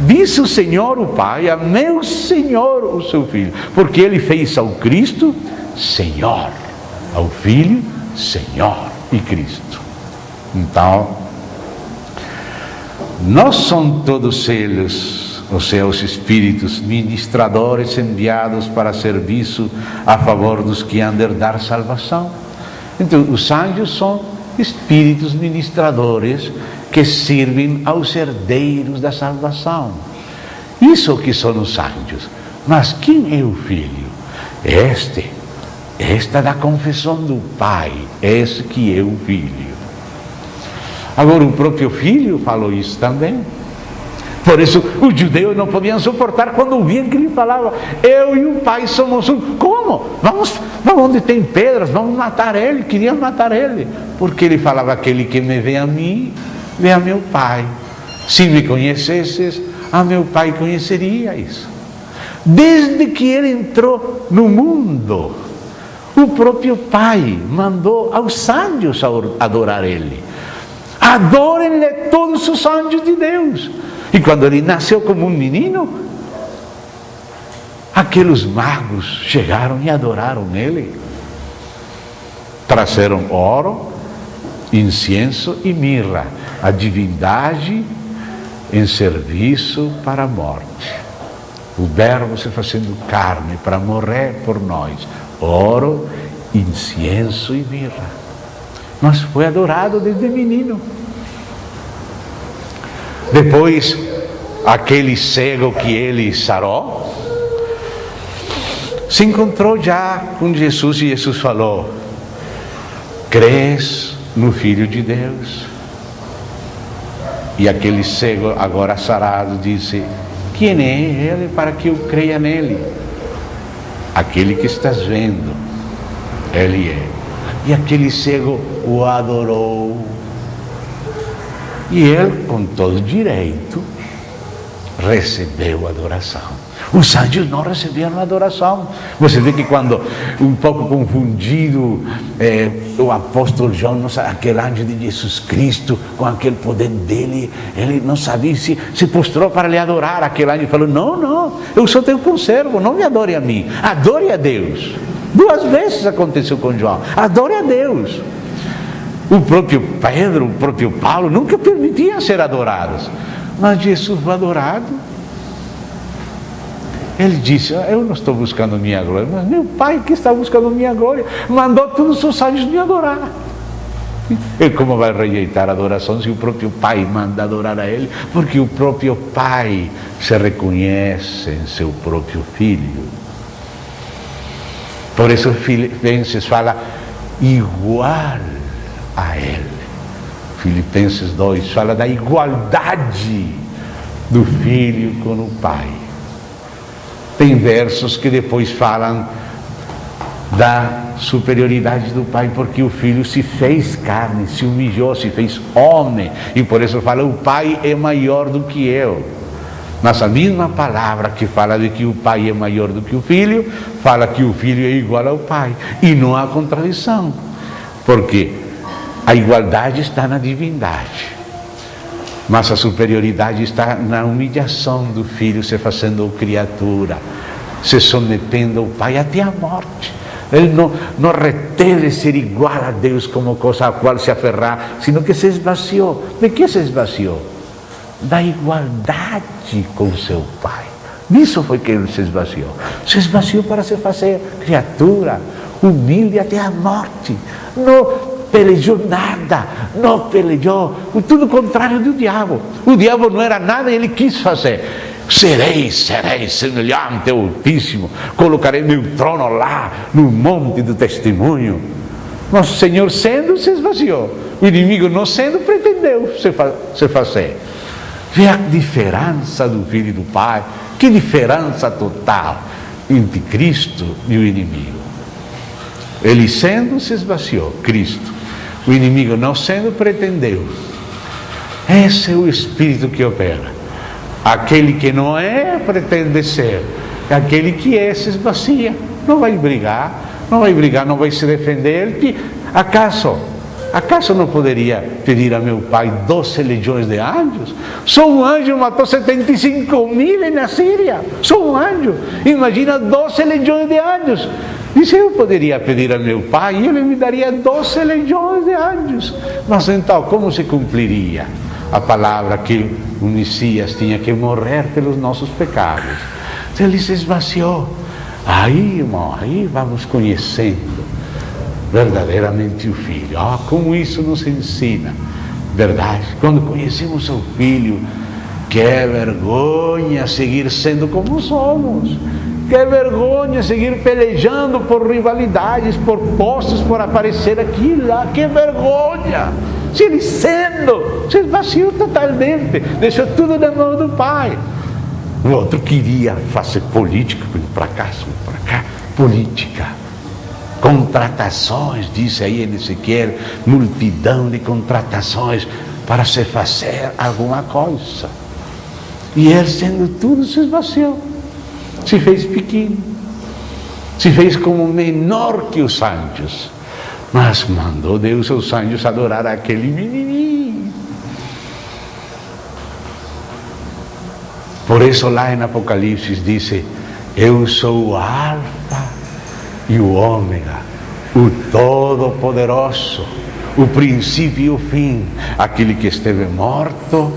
Disse o Senhor, o Pai, a meu Senhor, o seu Filho. Porque Ele fez ao Cristo Senhor, ao Filho Senhor e Cristo. Então, não são todos eles os seus espíritos ministradores enviados para serviço a favor dos que han de herdar salvação. Então, os anjos são espíritos ministradores que servem aos herdeiros da salvação. Isso que são os anjos. Mas quem é o Filho? Esta da confissão do Pai, esse que é o Filho. Agora, o próprio Filho falou isso também. Por isso, os judeus não podiam suportar quando ouviam que ele falava, eu e o Pai somos um. Como? Vamos onde tem pedras, vamos matar ele. Queriam matar ele. Porque ele falava, aquele que me vê a mim, vê a meu Pai. Se me conhecesses, a meu Pai conheceria isso. Desde que ele entrou no mundo, o próprio Pai mandou aos anjos adorar ele. Adorem-lhe todos os anjos de Deus. E quando ele nasceu como um menino, aqueles magos chegaram e adoraram ele. Trouxeram ouro, incenso e mirra, a divindade em serviço para a morte. O Verbo se fazendo carne para morrer por nós. Ouro, incenso e mirra. Mas foi adorado desde menino. Depois, aquele cego que ele sarou, se encontrou já com Jesus e Jesus falou, crês no Filho de Deus? E aquele cego agora sarado disse, quem é ele para que eu creia nele? Aquele que estás vendo, Ele é. E aquele cego o adorou. E ele, com todo direito, recebeu a adoração. Os anjos não receberam a adoração. Você vê que quando, um pouco confundido, o apóstolo João, aquele anjo de Jesus Cristo, com aquele poder dele, ele não sabia se prostrou para lhe adorar. Aquele anjo falou: não, eu sou teu conservo, não me adore a mim, adore a Deus. 2 vezes aconteceu com João: adore a Deus. O próprio Pedro, o próprio Paulo nunca permitiam ser adorados, mas Jesus foi adorado. Ele disse: eu não estou buscando minha glória, mas meu Pai que está buscando minha glória mandou todos os anjos me adorar. Ele como vai rejeitar a adoração se o próprio Pai manda adorar a ele? Porque o próprio Pai se reconhece em seu próprio Filho. Por isso Filipenses fala igual a ele. Filipenses 2 fala da igualdade do Filho com o Pai. Tem versos que depois falam da superioridade do Pai, porque o Filho se fez carne, se humilhou, se fez homem, e por isso fala: o Pai é maior do que eu. Mas a mesma palavra que fala de que o Pai é maior do que o Filho, fala que o Filho é igual ao Pai, e não há contradição, porque a igualdade está na divindade, mas a superioridade está na humilhação do Filho, se fazendo criatura, se submetendo ao Pai até a morte. Ele não reteve ser igual a Deus como coisa a qual se aferrar, sino que se esvaziou. De que se esvaziou? Da igualdade com seu Pai. Nisso foi que ele se esvaziou. Se esvaziou para se fazer criatura, humilde até a morte. Não pelejou nada, não pelejou, tudo o contrário do diabo. O diabo não era nada e ele quis fazer. Serei semelhante ao Altíssimo, colocarei meu trono lá no monte do testemunho. Mas o Senhor sendo, se esvaziou. O inimigo não sendo, pretendeu se fazer. Vê a diferença do Filho e do Pai. Que diferença total entre Cristo e o inimigo. Ele sendo, se esvaziou, Cristo. O inimigo não sendo, pretendeu. Esse é o Espírito que opera. Aquele que não é, pretende ser. Aquele que é, se esvazia. Não vai brigar, não vai se defender. Acaso não poderia pedir a meu Pai 12 legiões de anjos? Só um anjo matou 75.000 na Síria. Só um anjo. Imagina 12 legiões de anjos. E se eu poderia pedir a meu Pai, ele me daria 12 legiões de anjos. Mas então, como se cumpriria a palavra que o Messias tinha que morrer pelos nossos pecados? Então ele se esvaziou. Aí, irmão, aí vamos conhecendo verdadeiramente o Filho. Como isso nos ensina. Verdade, quando conhecemos o Filho, que vergonha seguir sendo como somos. Que vergonha seguir pelejando por rivalidades, por postos, por aparecer aqui e lá. Que vergonha! Se ele sendo, se esvaziou totalmente, deixou tudo na mão do Pai. O outro queria fazer política, para cá, política. Contratações, disse aí em Ezequiel, multidão de contratações para se fazer alguma coisa. E ele sendo tudo, se esvaziou. Se fez pequeno, se fez como menor que os anjos, mas mandou Deus aos anjos adorar aquele menininho. Por isso lá em Apocalipse diz: eu sou o Alfa e o Ômega, o Todo-Poderoso, o princípio e o fim, aquele que esteve morto,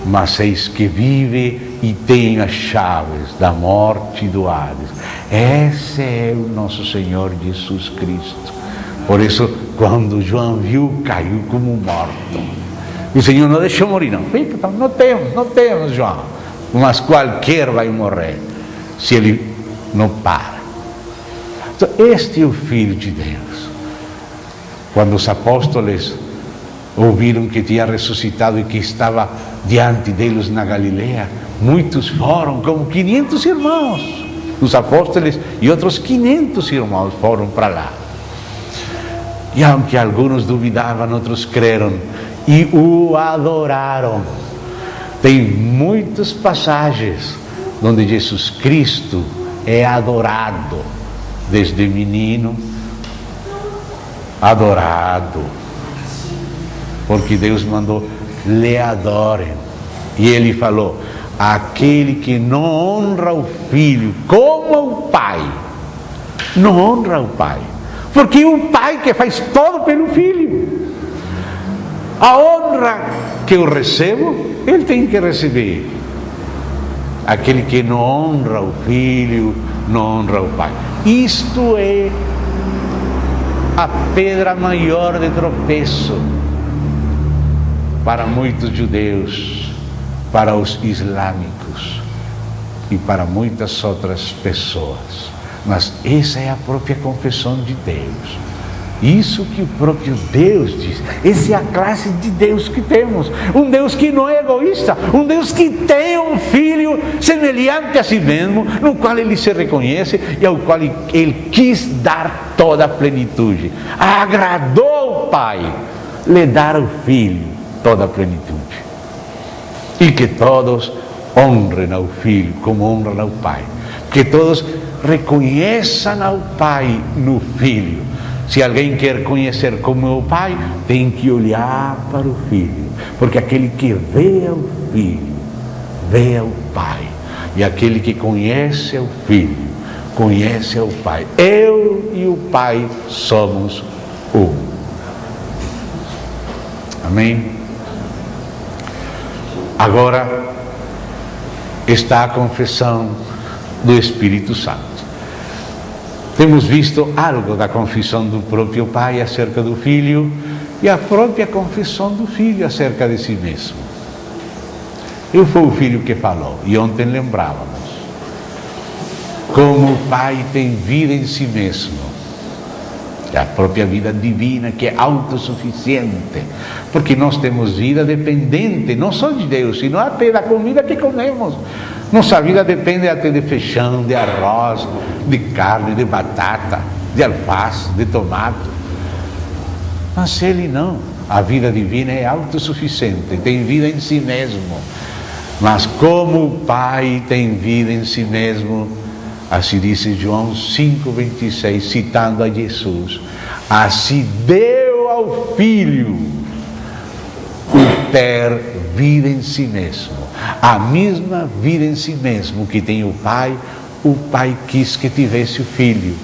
mas eis que vive e tem as chaves da morte e do Hades. Esse é o nosso Senhor Jesus Cristo. Por isso, quando João viu, caiu como morto. O Senhor não deixou morrer, não. Então, não temos, João. Mas qualquer vai morrer, se ele não para. Então, este é o Filho de Deus. Quando os apóstolos ouviram que tinha ressuscitado e que estava diante deles na Galileia, muitos foram, como 500 irmãos. Os apóstolos e outros 500 irmãos foram para lá. E aunque alguns duvidavam, outros creram e o adoraram. Tem muitas passagens onde Jesus Cristo é adorado, desde menino, adorado, porque Deus mandou, lhe adorem. E ele falou, aquele que não honra o Filho como o Pai, não honra o Pai, porque o Pai que faz todo pelo Filho. A honra que eu recebo, ele tem que receber. Aquele que não honra o Filho, não honra o Pai. Isto é a pedra maior de tropeço para muitos judeus, para os islâmicos e para muitas outras pessoas. Mas essa é a própria confissão de Deus. Isso que o próprio Deus diz. Essa é a classe de Deus que temos. Um Deus que não é egoísta. Um Deus que tem um Filho semelhante a si mesmo, no qual ele se reconhece e ao qual ele quis dar toda a plenitude. Agradou o Pai lhe dar ao Filho toda a plenitude. E que todos honrem ao Filho como honram ao Pai. Que todos reconheçam ao Pai no Filho. Se alguém quer conhecer como é o Pai, tem que olhar para o Filho, porque aquele que vê ao Filho, vê ao Pai, e aquele que conhece ao Filho, conhece ao Pai. Eu e o Pai somos um. Amém? Agora está a confissão do Espírito Santo. Temos visto algo da confissão do próprio Pai acerca do Filho e a própria confissão do Filho acerca de si mesmo. E foi o Filho que falou, e ontem lembrávamos como o Pai tem vida em si mesmo, a própria vida divina que é autossuficiente, porque nós temos vida dependente, não só de Deus, sino até da comida que comemos. Nossa vida depende até de feijão, de arroz, de carne, de batata, de alface, de tomate. Mas ele não. A vida divina é autossuficiente, tem vida em si mesmo. Mas como o Pai tem vida em si mesmo, assim disse João 5,26, citando a Jesus, assim deu ao Filho o ter vida em si mesmo. A mesma vida em si mesmo que tem o Pai quis que tivesse o Filho.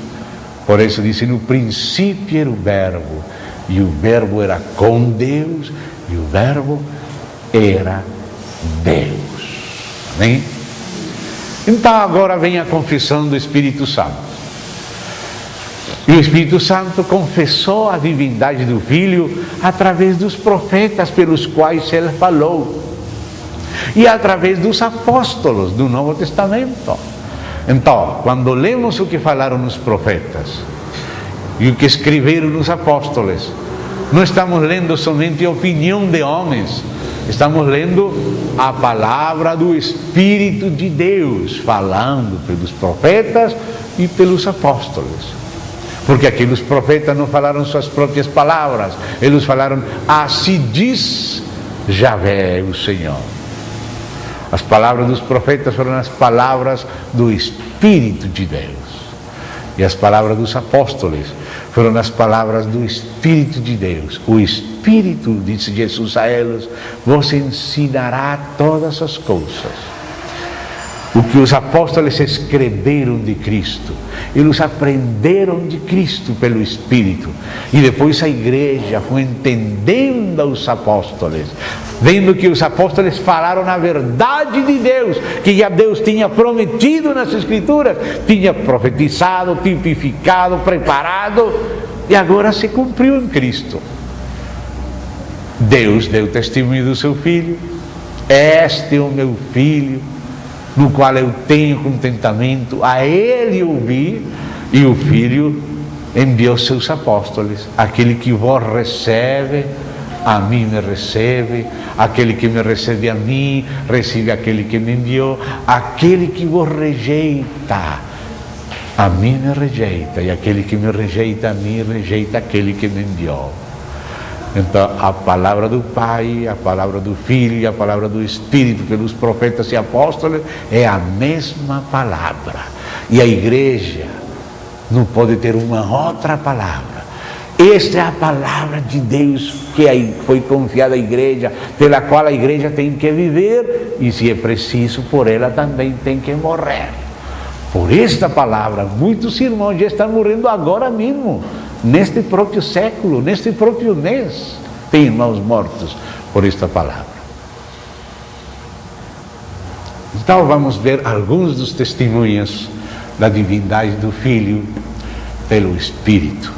Por isso disse, no princípio era o Verbo, e o Verbo era com Deus, e o Verbo era Deus. Amém? Então agora vem a confissão do Espírito Santo. E o Espírito Santo confessou a divindade do Filho através dos profetas pelos quais ele falou. E através dos apóstolos do Novo Testamento. Então, quando lemos o que falaram os profetas e o que escreveram os apóstolos, não estamos lendo somente a opinião de homens, estamos lendo a palavra do Espírito de Deus, falando pelos profetas e pelos apóstolos. Porque aqueles profetas não falaram suas próprias palavras, eles falaram, assim diz Javé, o Senhor. As palavras dos profetas foram as palavras do Espírito de Deus. E as palavras dos apóstolos foram as palavras do Espírito de Deus. O Espírito, disse Jesus a eles, vos ensinará todas as coisas. O que os apóstolos escreveram de Cristo, eles aprenderam de Cristo pelo Espírito. E depois a igreja foi entendendo os apóstolos, vendo que os apóstolos falaram a verdade de Deus, que já Deus tinha prometido nas Escrituras, tinha profetizado, tipificado, preparado, e agora se cumpriu em Cristo. Deus deu testemunho do seu Filho, este é o meu Filho, no qual eu tenho contentamento, a ele ouvi, e o Filho enviou seus apóstolos, aquele que vos recebe, a mim me recebe, aquele que me recebe a mim, recebe aquele que me enviou, aquele que vos rejeita, a mim me rejeita, e aquele que me rejeita a mim, rejeita aquele que me enviou. Então, a palavra do Pai, a palavra do Filho e a palavra do Espírito pelos profetas e apóstolos é a mesma palavra. E a igreja não pode ter uma outra palavra. Esta é a palavra de Deus que foi confiada à igreja, pela qual a igreja tem que viver, e se é preciso, por ela também tem que morrer. Por esta palavra, muitos irmãos já estão morrendo agora mesmo, neste próprio século, neste próprio mês. Tem irmãos mortos por esta palavra. Então vamos ver alguns dos testemunhos da divindade do Filho pelo Espírito,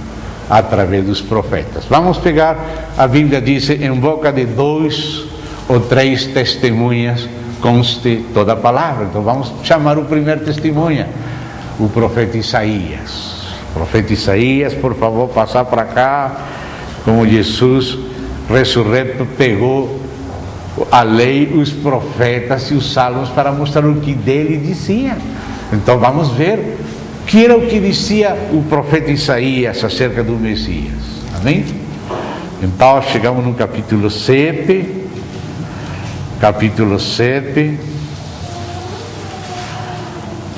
através dos profetas. Vamos pegar, a Bíblia diz, em boca de 2 ou 3 testemunhas conste toda a palavra. Então vamos chamar o primeiro testemunha, o profeta Isaías. O profeta Isaías, por favor, passar para cá, como Jesus ressurreto pegou a lei, os profetas e os salmos para mostrar o que dele dizia. Então vamos ver que era o que dizia o profeta Isaías acerca do Messias. Amém? Então chegamos no capítulo 7,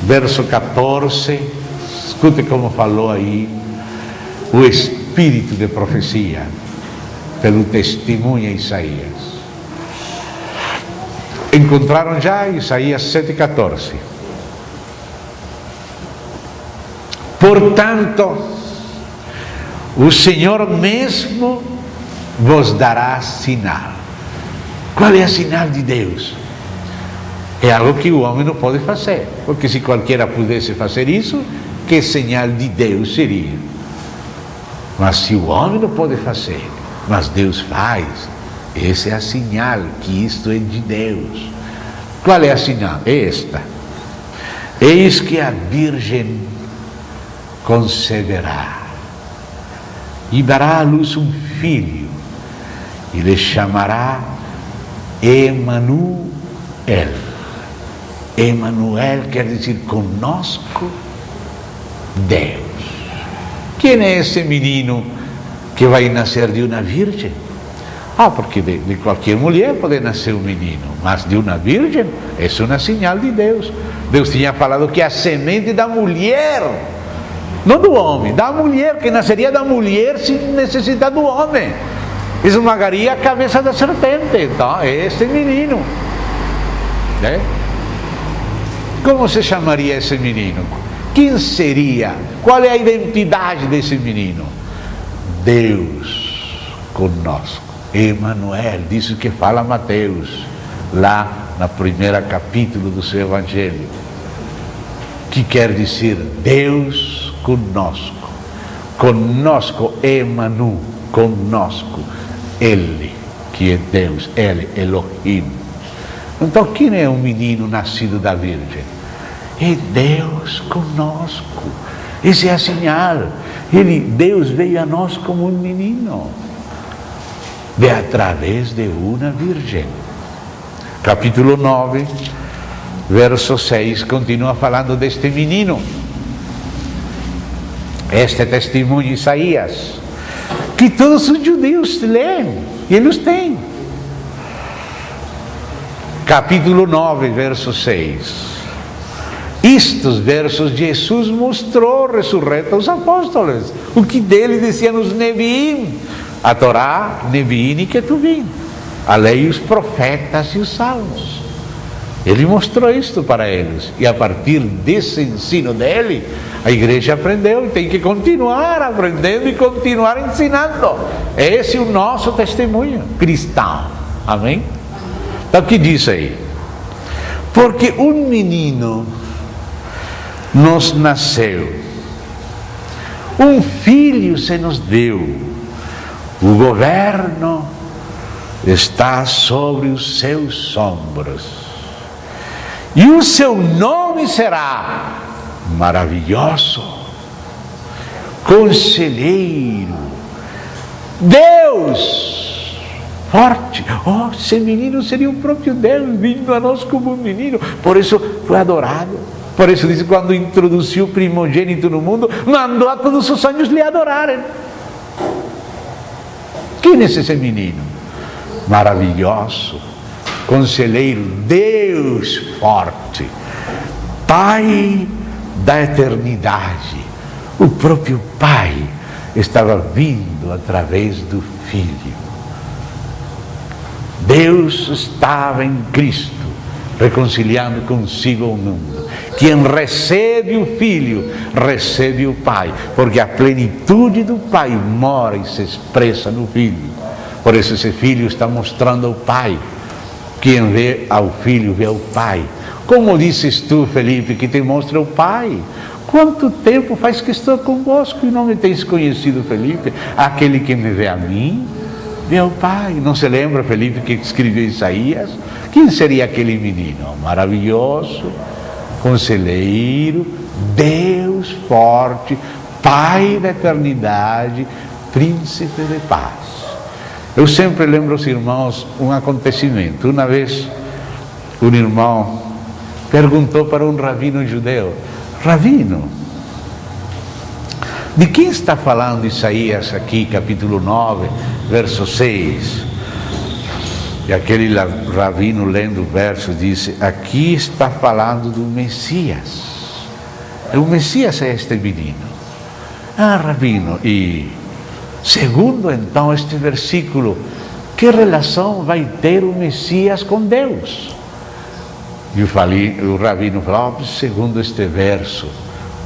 verso 14. Escute como falou aí o espírito de profecia pelo testemunho Isaías. Encontraram já Isaías 7,14. Portanto, o Senhor mesmo vos dará sinal. Qual é a sinal de Deus? É algo que o homem não pode fazer, porque se qualquer pudesse fazer isso, que sinal de Deus seria? Mas se o homem não pode fazer, mas Deus faz, essa é a sinal que isto é de Deus. Qual é a sinal? É esta: eis que a virgem conceberá e dará à luz um filho, e lhe chamará Emanuel. Emanuel quer dizer conosco Deus. Quem é esse menino que vai nascer de uma virgem? Porque de qualquer mulher pode nascer um menino, mas de uma virgem, isso é uma sinal de Deus. Deus tinha falado que a semente da mulher, não do homem, da mulher, que nasceria da mulher sem necessidade do homem, esmagaria a cabeça da serpente. Então é esse menino, né? Como se chamaria esse menino? Quem seria? Qual é a identidade desse menino? Deus conosco. Emanuel, disso que fala Mateus, lá no primeiro capítulo do seu Evangelho, que quer dizer Deus conosco. Conosco, Emanu, conosco, Ele, que é Deus, Ele, Elohim. Então, quem é um menino nascido da Virgem? É Deus conosco. Essa é a sinal. Deus veio a nós como um menino, através de uma virgem. Capítulo 9, verso 6, continua falando deste menino. Este testemunho de Isaías, que todos os judeus leem, e eles têm. Capítulo 9, verso 6. Estes versos Jesus mostrou ressurreto aos apóstolos, o que dele diziam os Neviim, a Torá, Neviim e Ketuvim, a lei, os profetas e os salmos. Ele mostrou isto para eles, e a partir desse ensino dele, a igreja aprendeu e tem que continuar aprendendo e continuar ensinando. Esse é o nosso testemunho cristão. Amém? Então o que diz aí? Porque um menino nos nasceu, um filho se nos deu, o governo está sobre os seus ombros, e o seu nome será Maravilhoso, Conselheiro, Deus Forte. Esse menino seria o próprio Deus vindo a nós como um menino. Por isso foi adorado, Por isso diz, quando introduziu o primogênito no mundo, mandou a todos os anjos lhe adorarem. Quem é esse menino? Maravilhoso, conselheiro, Deus forte, Pai da eternidade. O próprio Pai estava vindo através do Filho. Deus estava em Cristo, reconciliando consigo o mundo. Quem recebe o Filho, recebe o Pai, porque a plenitude do Pai mora e se expressa no Filho. Por isso esse Filho está mostrando ao Pai. Quem vê ao Filho, vê ao Pai. Como dizes tu, Felipe, que te mostra o Pai? Quanto tempo faz que estou convosco e não me tens conhecido, Felipe? Aquele que me vê a mim, vê ao Pai. Não se lembra, Felipe, que escreveu Isaías? Quem seria aquele menino? Maravilhoso, conselheiro, Deus forte, Pai da eternidade, príncipe de paz. Eu sempre lembro aos irmãos um acontecimento. Uma vez, um irmão perguntou para um rabino judeu: Rabino, de quem está falando Isaías aqui, capítulo 9, verso 6? E aquele rabino, lendo o verso, disse: aqui está falando do Messias. O Messias é este menino. Ah, rabino, e segundo então este versículo, que relação vai ter o Messias com Deus? E o rabino falou: segundo este verso,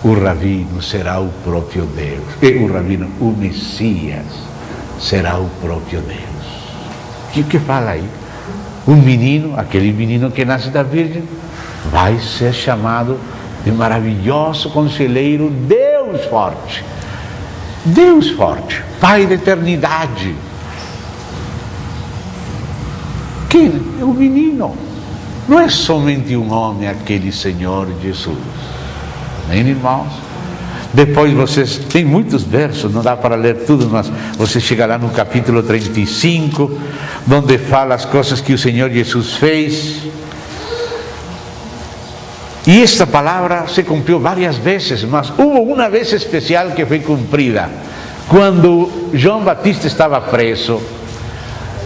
o rabino será o próprio Deus. E o Messias será o próprio Deus. O que fala aí? Um menino, aquele menino que nasce da Virgem, vai ser chamado de maravilhoso conselheiro, Deus forte. Deus forte, Pai da eternidade. Quem? É o menino. Não é somente um homem, aquele Senhor Jesus. Amém, irmãos? Depois vocês, tem muitos versos, não dá para ler tudo, mas você chega lá no capítulo 35, onde fala as coisas que o Senhor Jesus fez. E esta palavra se cumpriu várias vezes, mas houve uma vez especial que foi cumprida, quando João Batista estava preso,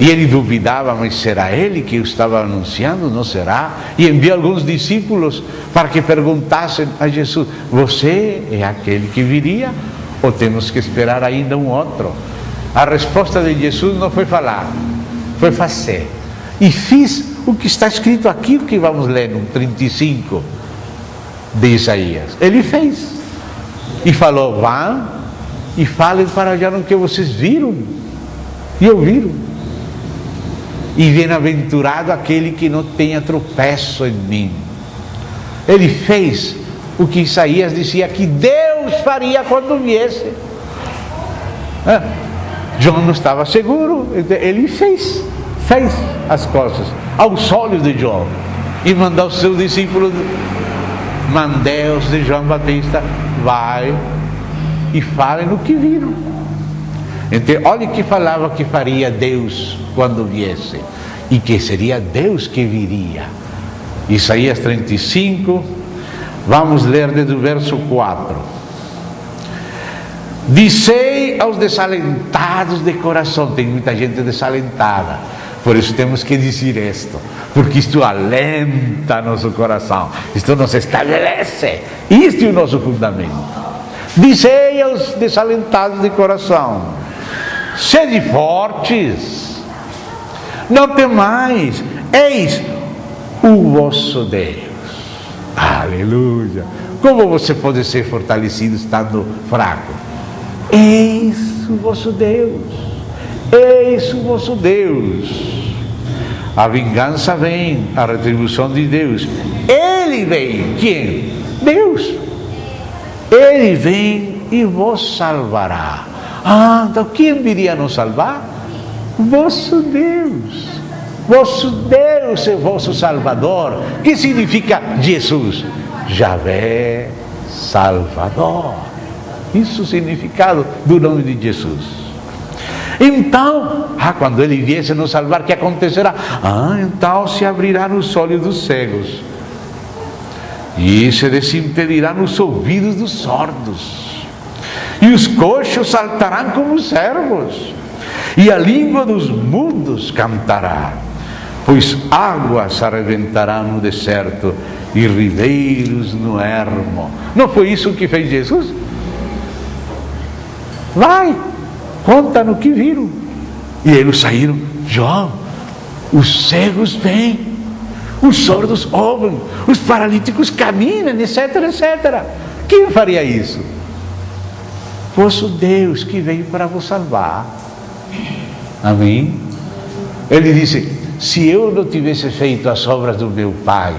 e ele duvidava, mas será ele que o estava anunciando? Não será? E enviou alguns discípulos para que perguntassem a Jesus: você é aquele que viria? Ou temos que esperar ainda um outro? A resposta de Jesus não foi falar, foi fazer. E fiz o que está escrito aqui, o que vamos ler no 35 de Isaías. Ele fez. E falou: vão e falem para olhar o que vocês viram e ouviram. E bem-aventurado aquele que não tenha tropeço em mim. Ele fez o que Isaías dizia que Deus faria quando viesse. João não estava seguro, ele fez as coisas aos olhos de João. E mandou os seus discípulos, mandei-os de João Batista, vai e falem o que viram. Então, olha que falava que faria Deus quando viesse, e que seria Deus que viria. Isaías 35, vamos ler desde o verso 4. Dizei aos desalentados de coração. Tem muita gente desalentada, por isso temos que dizer isto, porque isto alenta nosso coração, isto nos estabelece, isto é o nosso fundamento. Dizei aos desalentados de coração: sede fortes, não temais, eis o vosso Deus. Aleluia! Como você pode ser fortalecido estando fraco? Eis o vosso Deus, eis o vosso Deus. A vingança vem, a retribuição de Deus. Ele vem. Quem? Deus. Ele vem e vos salvará. Então quem viria nos salvar? Vosso Deus. Vosso Deus é vosso Salvador. Que significa Jesus? Javé Salvador. Isso é o significado do nome de Jesus. Então, quando ele viesse nos salvar, o que acontecerá? Então se abrirão os olhos dos cegos, e se desimpedirão os ouvidos dos sordos, e os coxos saltarão como servos, e a língua dos mudos cantará, pois águas arrebentarão no deserto e ribeiros no ermo. Não foi isso que fez Jesus? Vai, conta no que viram. E eles saíram: João, os cegos vêm, os sordos ouvem, os paralíticos caminham, etc, etc. Quem faria isso? Vosso Deus que veio para vos salvar. Amém? Ele disse: se eu não tivesse feito as obras do meu Pai,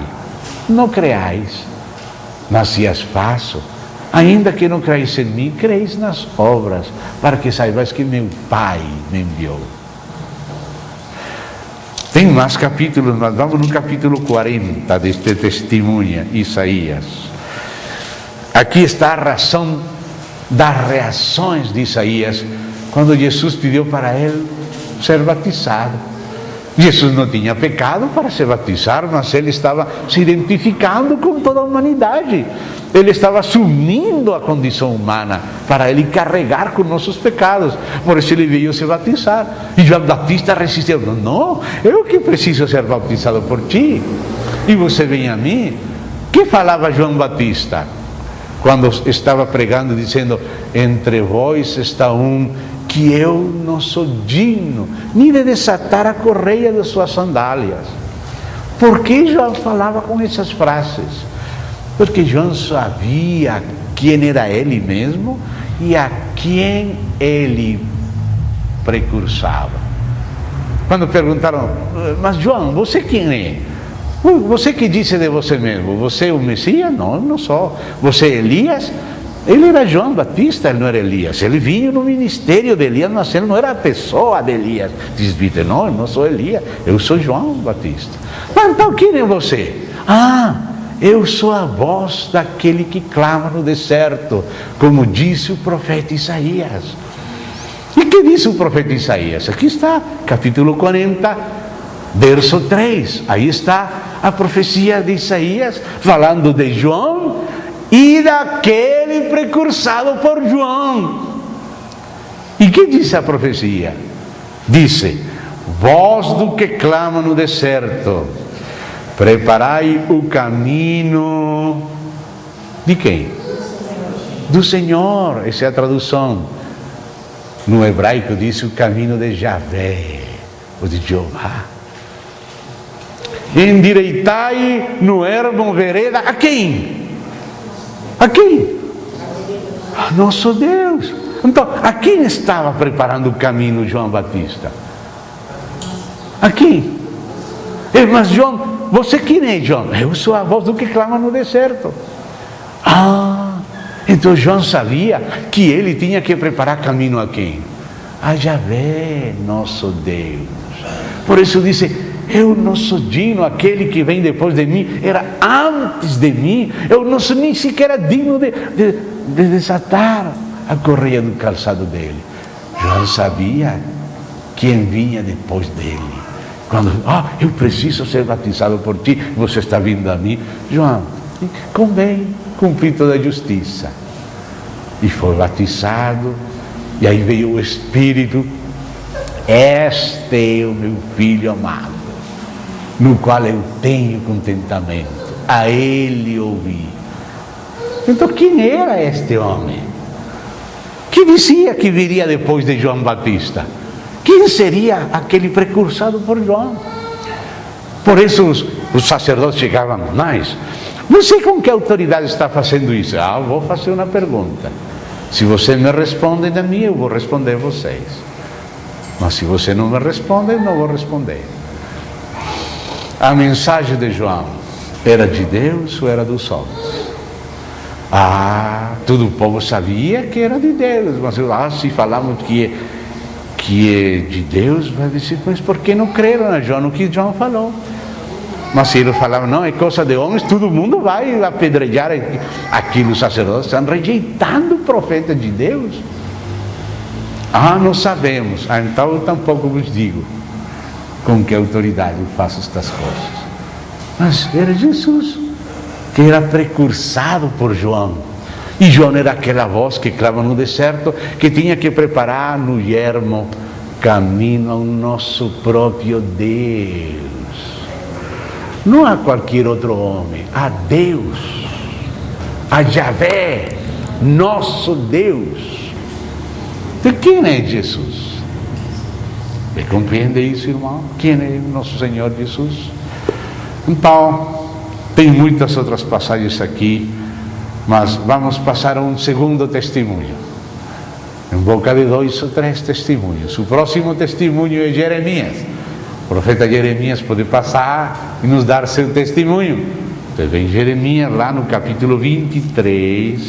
não creais, mas se as faço, ainda que não creis em mim, creis nas obras, para que saibais que meu Pai me enviou. Tem mais capítulos, nós vamos no capítulo 40 deste testemunho, Isaías. Aqui está a razão das reações de Isaías, quando Jesus pediu para ele ser batizado. Jesus não tinha pecado para se batizar, mas ele estava se identificando com toda a humanidade. Ele estava assumindo a condição humana para ele carregar com nossos pecados. Por isso ele veio se batizar. E João Batista resistiu: não, eu que preciso ser batizado por ti, e você vem a mim. Que falava João Batista quando estava pregando, dizendo: entre vós está um que eu não sou digno nem de desatar a correia de suas sandálias. Por que João falava com essas frases? Porque João sabia quem era ele mesmo e a quem ele precursava. Quando perguntaram: mas João, você quem é? Você que disse de você mesmo? Você é o Messias? Não, eu não sou. Você é Elias? Ele era João Batista, ele não era Elias. Ele vinha no ministério de Elias, mas ele não era a pessoa de Elias. Diz Peter: não, eu não sou Elias, eu sou João Batista. Mas então quem é você? Eu sou a voz daquele que clama no deserto, como disse o profeta Isaías. E que disse o profeta Isaías? Aqui está, capítulo 40, verso 3. Aí está a profecia de Isaías, falando de João e daquele precursado por João. E que diz a profecia? Disse: voz do que clama no deserto, preparai o caminho de quem? Do Senhor. Essa é a tradução. No hebraico diz o caminho de Javé, ou de Jeová. Endireitai no ermo vereda a quem? A quem? A nosso Deus. Então, a quem estava preparando o caminho João Batista? A quem? Mas João, você quem é, João? Eu sou a voz do que clama no deserto. Então João sabia que ele tinha que preparar caminho a quem? A Javé, nosso Deus. Por isso disse: eu não sou digno, aquele que vem depois de mim era antes de mim. Eu não sou nem sequer digno de desatar a correia do calçado dele. João sabia quem vinha depois dele. Quando, eu preciso ser batizado por ti, você está vindo a mim. João, convém cumprir toda a justiça. E foi batizado, e aí veio o Espírito. Este é o meu Filho amado, no qual eu tenho contentamento, a ele ouvi. Então quem era este homem? Que dizia que viria depois de João Batista? Quem seria aquele precursado por João? Por isso os sacerdotes chegavam: mas você com que autoridade está fazendo isso? Vou fazer uma pergunta. Se você me responde a mim, eu vou responder a vocês. Mas se você não me responde, eu não vou responder. A mensagem de João era de Deus ou era dos homens? Todo o povo sabia que era de Deus, mas se falamos que é de Deus, vai dizer: mas por que não creram a João no que João falou? Mas se eles falavam: não, é coisa de homens, todo mundo vai apedrejar aquilo. Os sacerdotes estão rejeitando o profeta de Deus. Não sabemos. Então eu tampouco vos digo com que autoridade eu faço estas coisas. Mas era Jesus. que era precursado por João. E João era aquela voz que clama no deserto, que tinha que preparar no yermo caminho ao nosso próprio Deus. Não a qualquer outro homem, a Deus, a Yahvé, nosso Deus. De quem é Jesus? Você compreende isso, irmão? Quem é nosso Senhor Jesus? Então, tem muitas outras passagens aqui, mas vamos passar a um segundo testemunho. Em boca de 2 ou 3 testemunhos. O próximo testemunho é Jeremias. O profeta Jeremias pode passar e nos dar seu testemunho. Você vê em Jeremias, lá no capítulo 23.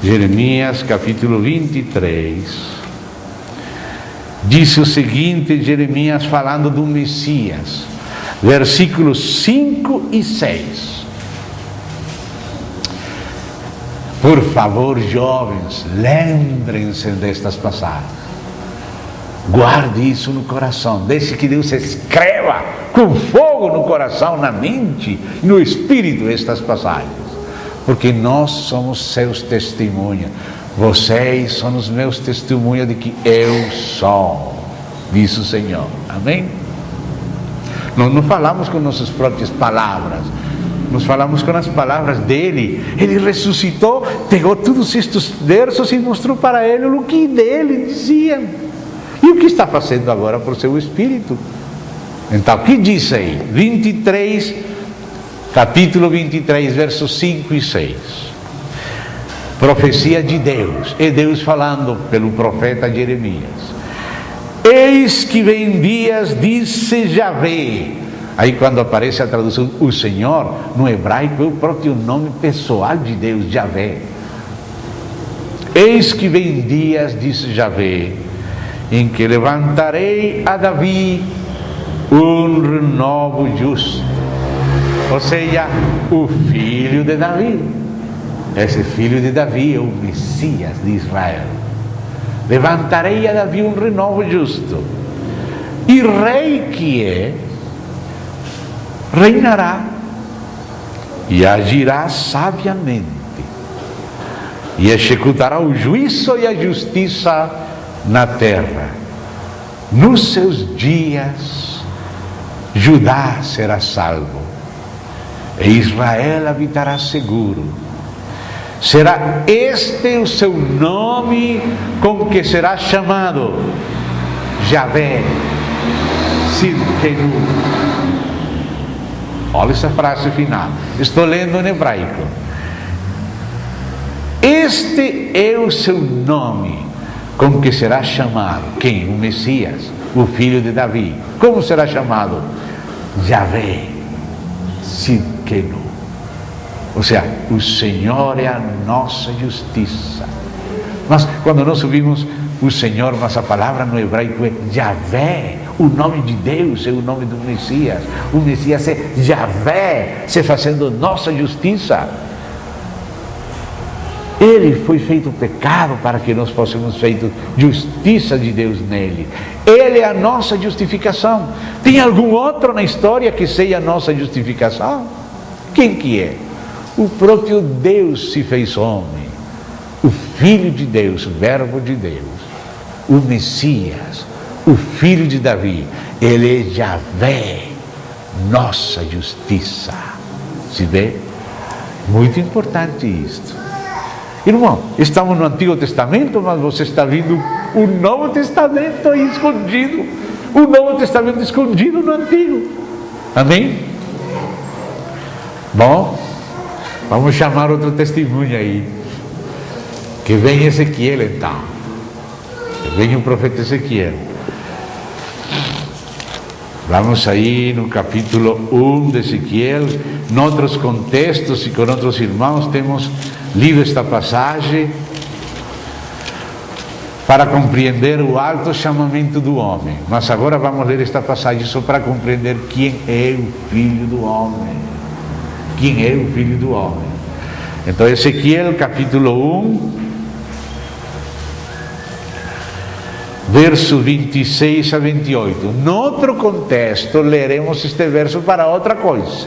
Jeremias, capítulo 23. Diz o seguinte, Jeremias falando do Messias. Versículos 5 e 6. Por favor, jovens, lembrem-se destas passagens. Guarde isso no coração. Deixe que Deus escreva com fogo no coração, na mente, no espírito estas passagens. Porque nós somos seus testemunhas. Vocês são os meus testemunhas de que eu sou, diz o Senhor. Amém? Nós não falamos com nossas próprias palavras. Nós falamos com as palavras dele. Ele ressuscitou, pegou todos estes versos e mostrou para ele o que dele diziam. E o que está fazendo agora por seu Espírito? Então, o que diz aí? 23, capítulo 23, versos 5 e 6. Profecia de Deus. É Deus falando pelo profeta Jeremias. Eis que vem dias, disse Yahvé. Aí quando aparece a tradução, o Senhor, no hebraico é o próprio nome pessoal de Deus, Yahvé. Eis que vem dias, disse Yahvé, em que levantarei a Davi um renovo justo. Ou seja, o filho de Davi. Esse filho de Davi é o Messias de Israel. Levantarei a Davi um renovo justo. E rei que é, reinará e agirá sabiamente e executará o juízo e a justiça na terra. Nos seus dias Judá será salvo e Israel habitará seguro. Será este o seu nome com que será chamado: Yahvé Sidkenu. Olha essa frase final. Estou lendo em hebraico. Este é o seu nome com que será chamado. Quem? O Messias, o filho de Davi. Como será chamado? Yahvé Sidkenu. Ou seja, o Senhor é a nossa justiça. Mas quando nós ouvimos o Senhor, mas a palavra no hebraico é Yahvé. O nome de Deus é o nome do Messias. O Messias é Yahvé, se fazendo nossa justiça. Ele foi feito pecado para que nós possamos feito justiça de Deus nele. Ele é a nossa justificação. Tem algum outro na história que seja a nossa justificação? Quem que é? O próprio Deus se fez homem. O Filho de Deus, o Verbo de Deus. O Messias, o filho de Davi. Ele é Yahvé, nossa justiça. Se vê? Muito importante isto. Irmão, estamos no Antigo Testamento, mas você está vendo o Novo Testamento aí escondido. O Novo Testamento escondido no Antigo. Amém? Bom, vamos chamar outro testemunho aí. Que vem Ezequiel então. Que vem o profeta Ezequiel. Vamos aí no capítulo 1 de Ezequiel. Em outros contextos e com outros irmãos temos lido esta passagem para compreender o alto chamamento do homem. Mas agora vamos ler esta passagem só para compreender quem é o Filho do Homem. Quem é o Filho do Homem? Então, Ezequiel capítulo 1, verso 26 a 28. Em outro contexto, leremos este verso para outra coisa.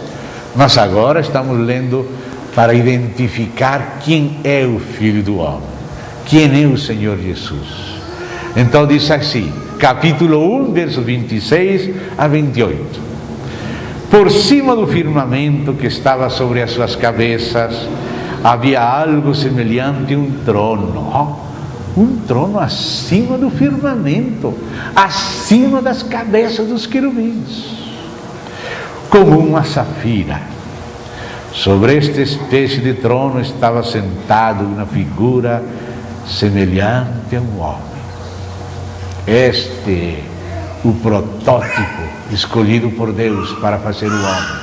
Mas agora estamos lendo para identificar quem é o Filho do Homem, quem é o Senhor Jesus. Então diz assim, capítulo 1, verso 26 a 28. Por cima do firmamento que estava sobre as suas cabeças, havia algo semelhante a um trono. Um trono acima do firmamento, acima das cabeças dos querubins, como uma safira. Sobre esta espécie de trono estava sentado uma figura semelhante a um homem. Este é o protótipo escolhido por Deus para fazer o homem,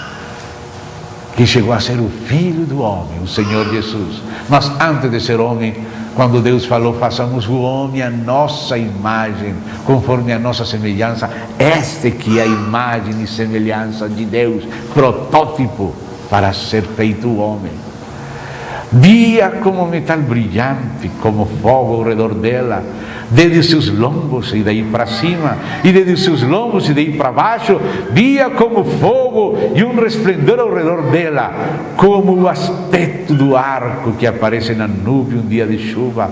que chegou a ser o Filho do homem, o Senhor Jesus. Mas antes de ser homem, quando Deus falou, façamos o homem à nossa imagem, conforme a nossa semelhança, este que é a imagem e semelhança de Deus, protótipo para ser feito o homem. Via como metal brilhante, como fogo ao redor dela, desde os seus lombos e daí para cima, e desde os seus lombos e daí para baixo, via como fogo e um resplendor ao redor dela, como o aspecto do arco que aparece na nuvem um dia de chuva.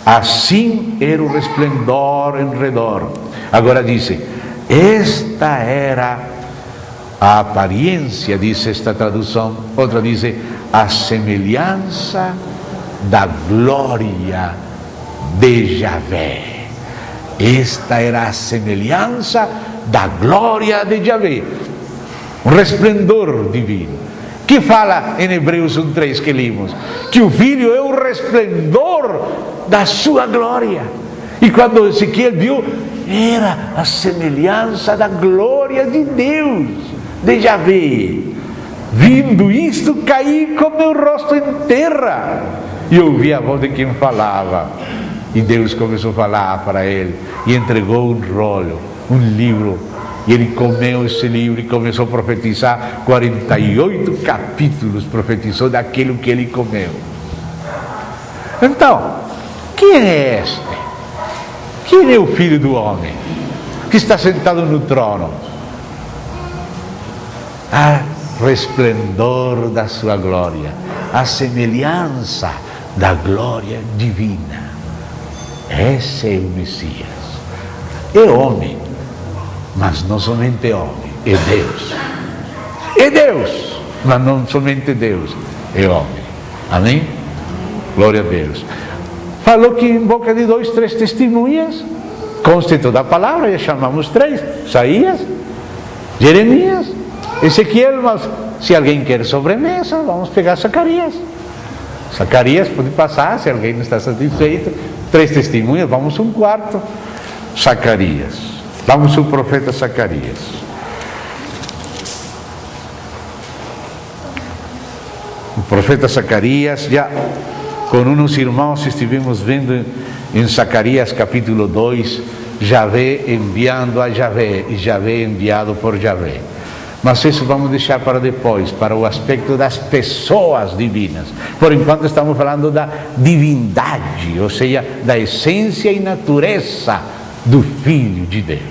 Assim era o resplendor em redor. Agora diz, esta era a aparência, diz esta tradução. Outra diz, a semelhança da glória de Javé. Esta era a semelhança da glória de Javé, um resplendor divino, que fala em Hebreus 1:3 que lemos, que o Filho é o resplendor da sua glória. E quando Ezequiel viu, era a semelhança da glória de Deus, de Javé. Vindo isto, caí com meu rosto em terra e ouvi a voz de quem falava. E Deus começou a falar para ele e entregou um rolo, um livro, e ele comeu esse livro e começou a profetizar. 48 capítulos profetizou daquilo que ele comeu. Então, quem é este? Quem é o Filho do Homem que está sentado no trono? A resplendor da sua glória, a semelhança da glória divina. Esse é o Messias. É homem, mas não somente homem, é Deus. É Deus, mas não somente Deus, é homem. Amém? Glória a Deus. Falou que em boca de 2, 3 testemunhas, consta toda a palavra, já chamamos 3, Isaías, Jeremias, Ezequiel, mas se alguém quer sobremesa, vamos pegar Zacarias. Zacarias pode passar, se alguém não está satisfeito. 3 testemunhas, vamos um quarto. Zacarias, vamos ao profeta Zacarias. O profeta Zacarias, já com uns irmãos estivemos vendo em Zacarias capítulo 2, Javé enviando a Javé e Javé enviado por Javé. Mas isso vamos deixar para depois, para o aspecto das pessoas divinas. Por enquanto estamos falando da divindade, ou seja, da essência e natureza do Filho de Deus.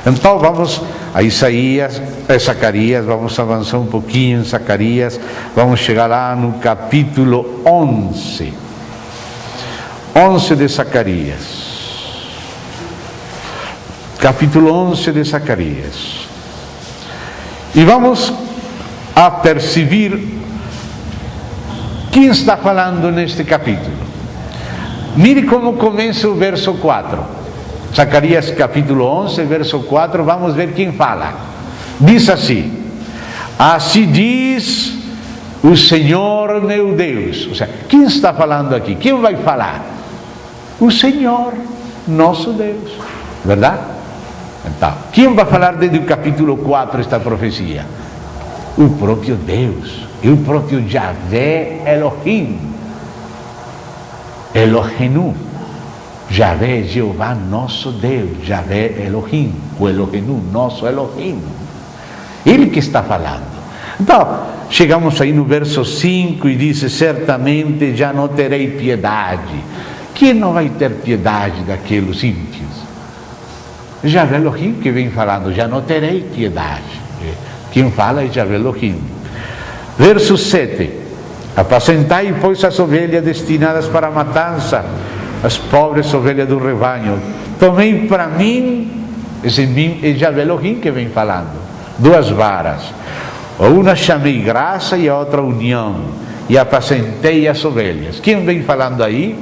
Então vamos a Isaías, a Zacarias, vamos avançar um pouquinho em Zacarias, vamos chegar lá no capítulo 11. 11 de Zacarias. Capítulo 11 de Zacarias. E vamos a perceber quem está falando neste capítulo. Mire como começa o verso 4. Zacarias capítulo 11, verso 4, vamos ver quem fala. Diz assim: assim diz o Senhor meu Deus. Ou seja, quem está falando aqui? Quem vai falar? O Senhor, nosso Deus. Verdade? Então, quem vai falar desde o capítulo 4 esta profecia? O próprio Deus, e o próprio Javé Elohim. Elohenu. Javé é Jeová, nosso Deus. Javé Elohim, o Elohenu, nosso Elohim. Ele que está falando. Então, chegamos aí no verso 5 e diz: certamente já não terei piedade. Quem não vai ter piedade daqueles ímpios? Javé Elohim que vem falando, já não terei piedade. Quem fala é Javé Elohim. Verso 7. Apacentai, pois, as ovelhas destinadas para a matança, as pobres ovelhas do rebanho. Tomei para mim, esse mim é Yahvé Elohim que vem falando, 2 varas. Uma chamei graça e a outra união, e apacentei as ovelhas. Quem vem falando aí?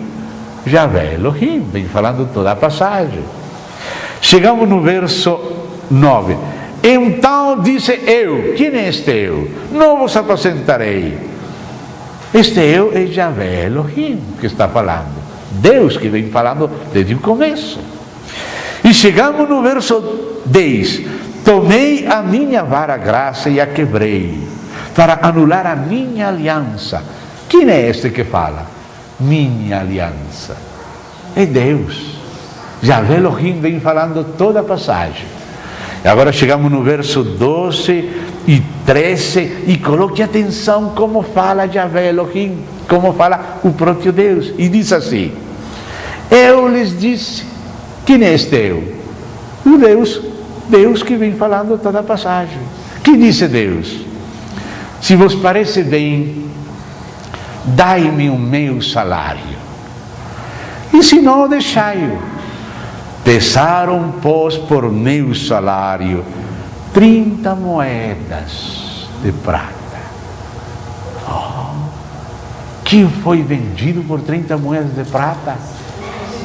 Yahvé Elohim, vem falando toda a passagem. Chegamos no verso 9. Então disse eu, quem é este eu? Não vos apacentarei. Este eu é Yahvé Elohim que está falando, Deus que vem falando desde o começo. E chegamos no verso 10. Tomei a minha vara graça e a quebrei, para anular a minha aliança. Quem é este que fala? Minha aliança. É Deus. Yahvé Elohim vem falando toda a passagem. E agora chegamos no verso 12 e 13, e coloque atenção como fala Yahvé Elohim, como fala o próprio Deus. E diz assim: eu lhes disse. Quem é este eu? O Deus que vem falando toda a passagem. Que disse Deus? Se vos parece bem, dai-me o meu salário, e se não, deixai-o. Pesaram, pois, por meu salário 30 moedas de prata. Quem foi vendido por 30 moedas de prata?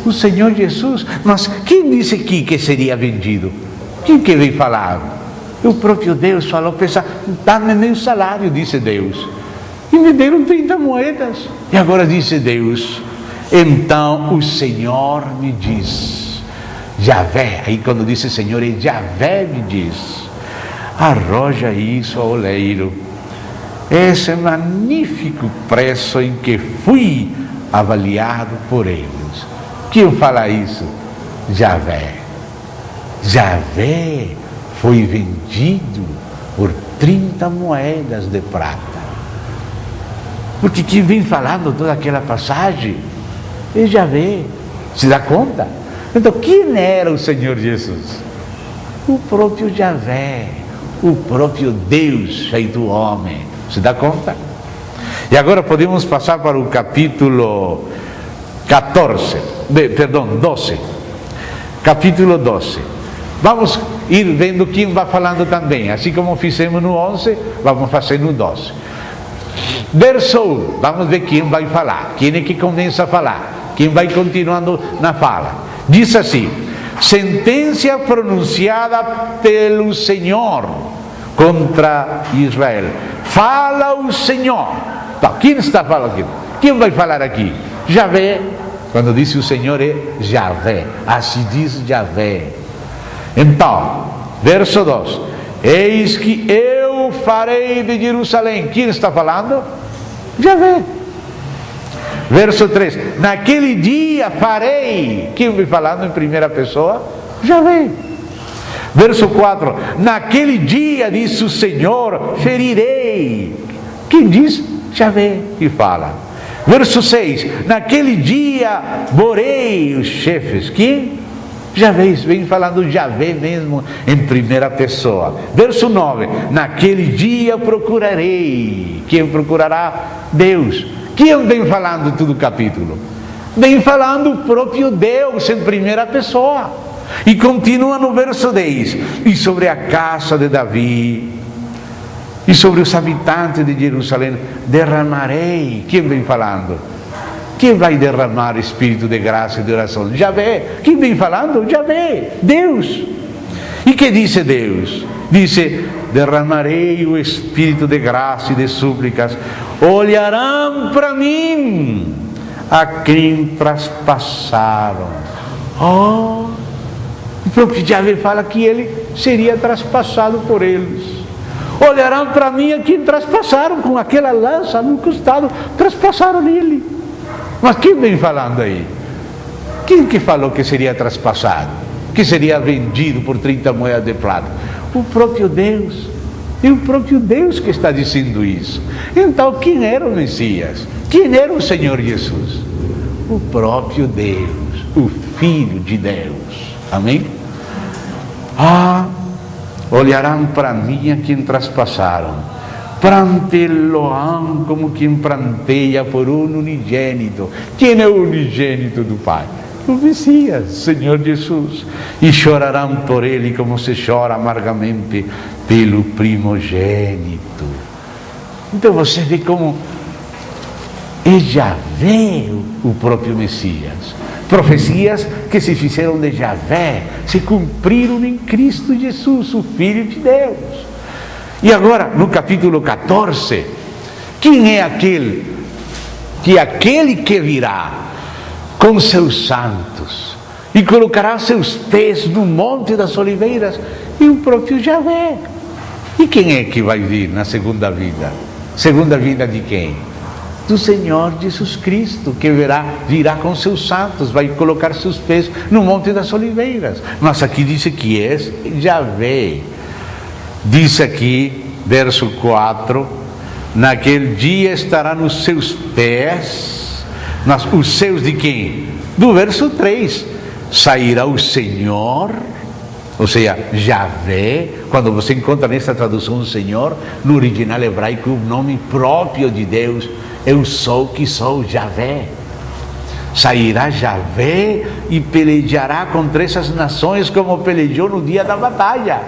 O Senhor Jesus. Mas quem disse aqui que seria vendido? Quem que veio falar? O próprio Deus falou: dá-me meu salário, disse Deus. E me deram 30 moedas. E agora disse Deus: então o Senhor me diz, Yahvé, aí quando disse Senhor, é Yahvé me diz: arroja isso ao oleiro, esse magnífico preço em que fui avaliado por eles. Quem fala isso? Yahvé. Yahvé foi vendido por 30 moedas de prata. Porque quem vem falando toda aquela passagem é Yahvé. Se dá conta? Então, quem era o Senhor Jesus? O próprio Yahvé, o próprio Deus feito homem. Se dá conta? E agora podemos passar para o capítulo 12. Capítulo 12. Vamos ir vendo quem vai falando também. Assim como fizemos no 11, vamos fazer no 12. Verso 1, vamos ver quem vai falar. Quem é que começa a falar? Quem vai continuando na fala? Diz assim: sentença pronunciada pelo Senhor contra Israel. Fala o Senhor. Tá, quem está falando aqui? Quem vai falar aqui? Yahvé. Quando disse o Senhor é Yahvé. Assim diz Yahvé. Então, verso 2: eis que eu farei de Jerusalém. Quem está falando? Yahvé. Verso 3: naquele dia farei. Quem vai falando em primeira pessoa? Yahvé. Verso 4: naquele dia, disse o Senhor, ferirei. Quem diz? Yahvé que fala. Verso 6: naquele dia borei os chefes. Quem? Yahvé. Vem falando Yahvé mesmo em primeira pessoa. Verso 9: naquele dia procurarei. Quem procurará? Deus. Quem vem falando todo o capítulo? Vem falando o próprio Deus em primeira pessoa. E continua no verso 10: e sobre a casa de Davi e sobre os habitantes de Jerusalém derramarei. Quem vem falando? Quem vai derramar espírito de graça e de oração? Yahvé. Quem vem falando? Yahvé, Deus. E que disse Deus? Disse: derramarei o espírito de graça e de súplicas. Olharão para mim a quem traspassaram. O próprio Yahvé fala que ele seria traspassado por eles. Olharão para mim a quem traspassaram com aquela lança no costado, traspassaram ele. Mas quem vem falando aí? Quem que falou que seria traspassado? Que seria vendido por 30 moedas de prata? O próprio Deus. É o próprio Deus que está dizendo isso. Então, quem era o Messias? Quem era o Senhor Jesus? O próprio Deus, o Filho de Deus. Amém? Olharão para mim a quem traspassaram. pranteloam como quem pranteia por um unigênito. Quem é o unigênito do Pai? O Messias, Senhor Jesus. E chorarão por ele como se chora amargamente pelo primogênito. Então você vê como é Javé o próprio Messias. Profecias que se fizeram de Javé se cumpriram em Cristo Jesus, o Filho de Deus. E agora, no capítulo 14, quem é aquele que virá com seus santos e colocará seus pés no Monte das Oliveiras? E o próprio Javé. E quem é que vai vir na segunda vinda? Segunda vinda de quem? Do Senhor Jesus Cristo, que virá com seus santos, vai colocar seus pés no Monte das Oliveiras. Mas aqui diz que é Javé. Diz aqui, verso 4, naquele dia estará nos seus pés, os seus de quem? Do verso 3, sairá o Senhor, ou seja, Javé. Quando você encontra nessa tradução o Senhor, no original hebraico, o nome próprio de Deus, eu sou que sou, Javé. Sairá Javé e pelejará contra essas nações como pelejou no dia da batalha.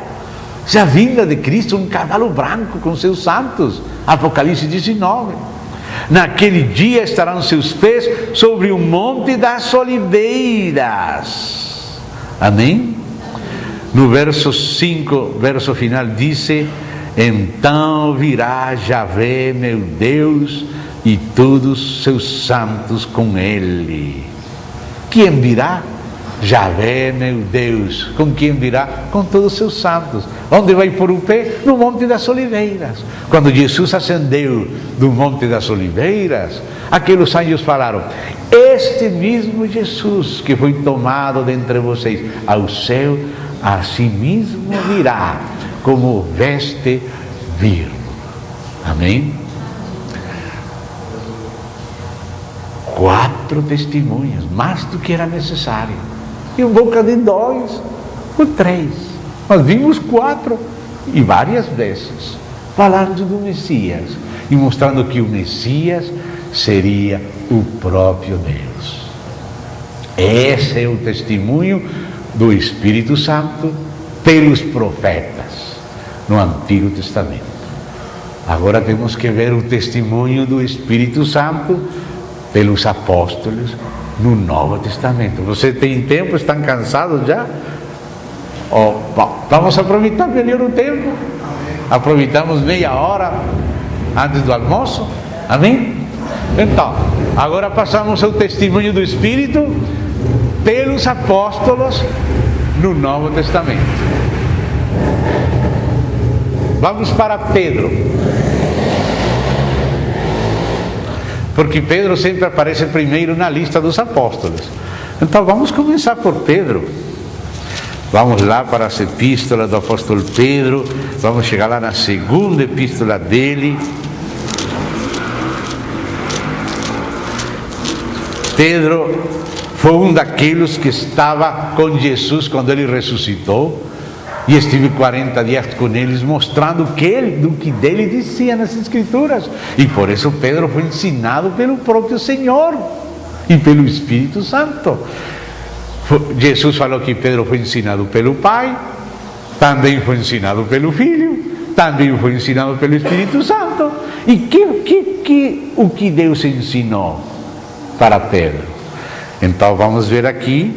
A vinda de Cristo, um cavalo branco com seus santos. Apocalipse 19. Naquele dia estarão seus pés sobre o Monte das Oliveiras. Amém? No verso 5, verso final, diz: então virá Javé, meu Deus, e todos seus santos com ele. Quem virá? Javé, meu Deus. Com quem virá? Com todos os seus santos. Onde vai pôr o pé? No Monte das Oliveiras. Quando Jesus ascendeu do Monte das Oliveiras, aqueles anjos falaram: este mesmo Jesus que foi tomado dentre vocês ao céu, a si mesmo virá, como veste vir. Amém? 4 testemunhas, mais do que era necessário. E um boca de 2 ou 3. Nós vimos 4 e várias vezes falando do Messias e mostrando que o Messias seria o próprio Deus. Esse é o testemunho do Espírito Santo pelos profetas no Antigo Testamento. Agora temos que ver o testemunho do Espírito Santo pelos apóstolos no Novo Testamento. Você tem tempo? Estão cansados já? Vamos aproveitar melhor o tempo. Aproveitamos meia hora antes do almoço. Amém? Então, agora passamos ao testemunho do Espírito pelos apóstolos no Novo Testamento. Vamos para Pedro, porque Pedro sempre aparece primeiro na lista dos apóstolos. Então vamos começar por Pedro. Vamos lá para as epístolas do apóstolo Pedro. Vamos chegar lá na segunda epístola dele. Pedro foi um daqueles que estava com Jesus quando ele ressuscitou, e estive 40 dias com eles, mostrando do que dele dizia nas Escrituras. E por isso Pedro foi ensinado pelo próprio Senhor e pelo Espírito Santo. Jesus falou que Pedro foi ensinado pelo Pai, também foi ensinado pelo Filho, também foi ensinado pelo Espírito Santo. E o que Deus ensinou para Pedro? Então vamos ver aqui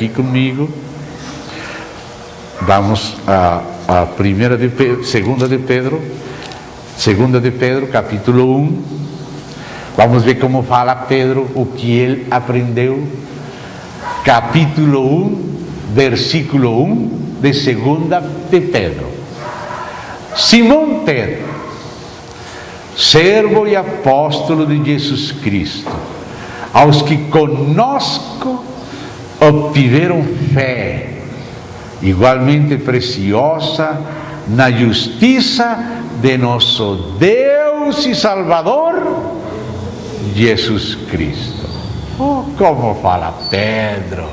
comigo. Vamos a segunda de Pedro, capítulo 1. Vamos ver como fala Pedro, o que ele aprendeu. Capítulo 1, versículo 1 de segunda de Pedro. Simão Pedro, servo e apóstolo de Jesus Cristo, aos que conosco obtiveram fé igualmente preciosa na justiça de nosso Deus e Salvador Jesus Cristo. Oh, como fala Pedro!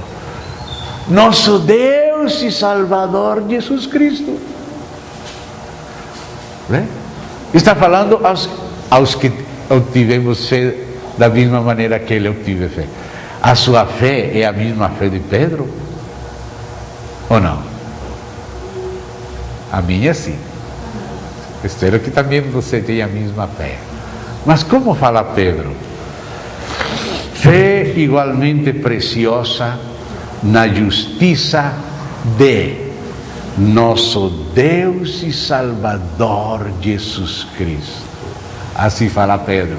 Nosso Deus e Salvador Jesus Cristo. Né? Está falando aos que obtivemos fé da mesma maneira que ele obtive fé. A sua fé é a mesma fé de Pedro? Ou não? A minha sim. Espero que também você tenha a mesma fé. Mas como fala Pedro? Fé igualmente preciosa na justiça de nosso Deus e Salvador Jesus Cristo. Assim fala Pedro.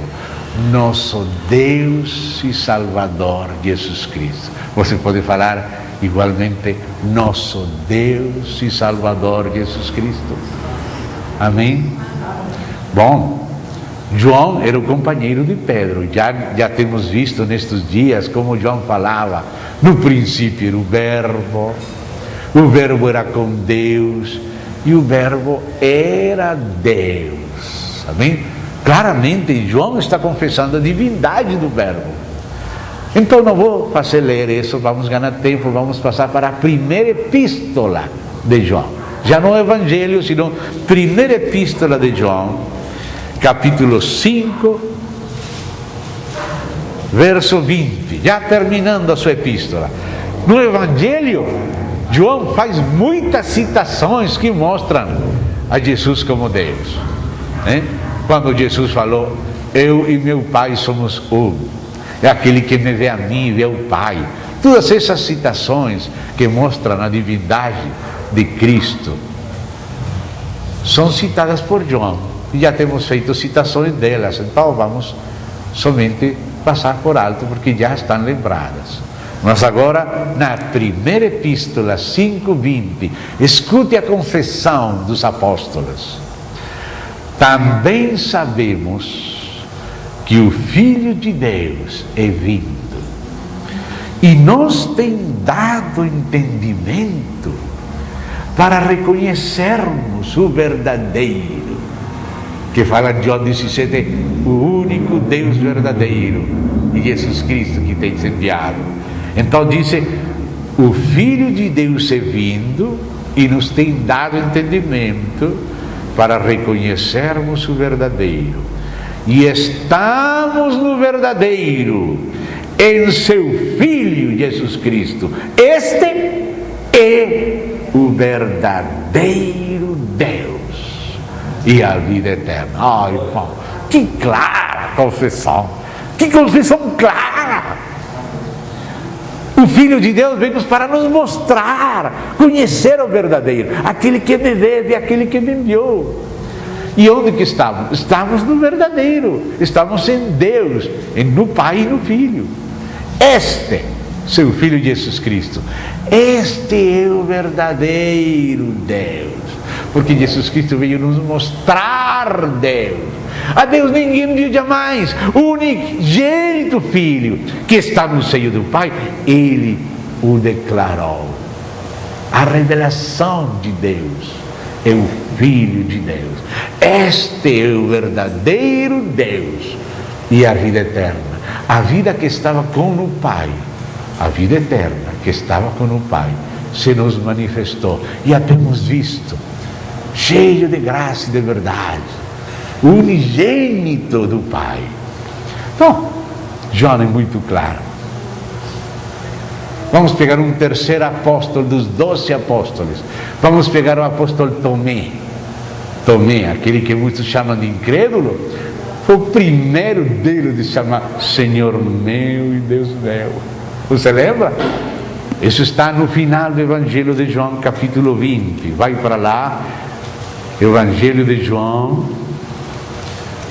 Nosso Deus e Salvador Jesus Cristo. Você pode falar igualmente nosso Deus e Salvador Jesus Cristo. Amém? Bom, João era o companheiro de Pedro. Já temos visto nestes dias como João falava. No princípio era o verbo era com Deus e o verbo era Deus. Amém? Claramente João está confessando a divindade do verbo. Então não vou fazer ler isso, vamos ganhar tempo, vamos passar para a primeira epístola de João. Já não é Evangelho, sino primeira epístola de João, capítulo 5, verso 20, já terminando a sua epístola. No Evangelho, João faz muitas citações que mostram a Jesus como Deus, né? Quando Jesus falou, eu e meu Pai somos um, é aquele que me vê a mim, vê o Pai. Todas essas citações que mostram a divindade de Cristo são citadas por João, e já temos feito citações delas, então vamos somente passar por alto, porque já estão lembradas. Mas agora, na primeira epístola, 5:20, escute a confissão dos apóstolos. Também sabemos que o Filho de Deus é vindo e nos tem dado entendimento para reconhecermos o verdadeiro, que fala em João 17, o único Deus verdadeiro, e Jesus Cristo que tem enviado. Então diz, o Filho de Deus é vindo e nos tem dado entendimento para reconhecermos o verdadeiro. E estamos no verdadeiro, em seu Filho Jesus Cristo. Este é o verdadeiro Deus e a vida eterna. Ai, irmão, que clara confissão! Que confissão clara! O Filho de Deus veio para nos mostrar, conhecer o verdadeiro, aquele que me vê, aquele que me enviou. E onde que estamos? Estamos no verdadeiro, estamos em Deus, no Pai e no Filho. Este, seu Filho Jesus Cristo, este é o verdadeiro Deus, porque Jesus Cristo veio nos mostrar Deus. A Deus ninguém viu jamais. O unigênito Filho que está no seio do Pai, Ele o declarou. A revelação de Deus é o Filho de Deus. Este é o verdadeiro Deus e a vida eterna. A vida que estava com o Pai, a vida eterna que estava com o Pai, se nos manifestou. E a temos visto, cheio de graça e de verdade, unigênito do Pai. Então, João é muito claro. Vamos pegar um terceiro apóstolo dos 12 apóstolos. Vamos pegar o apóstolo Tomé. Tomé, aquele que muitos chamam de incrédulo, foi o primeiro deles de chamar Senhor meu e Deus meu. Você lembra? Isso está no final do Evangelho de João, capítulo 20. Vai para lá, Evangelho de João,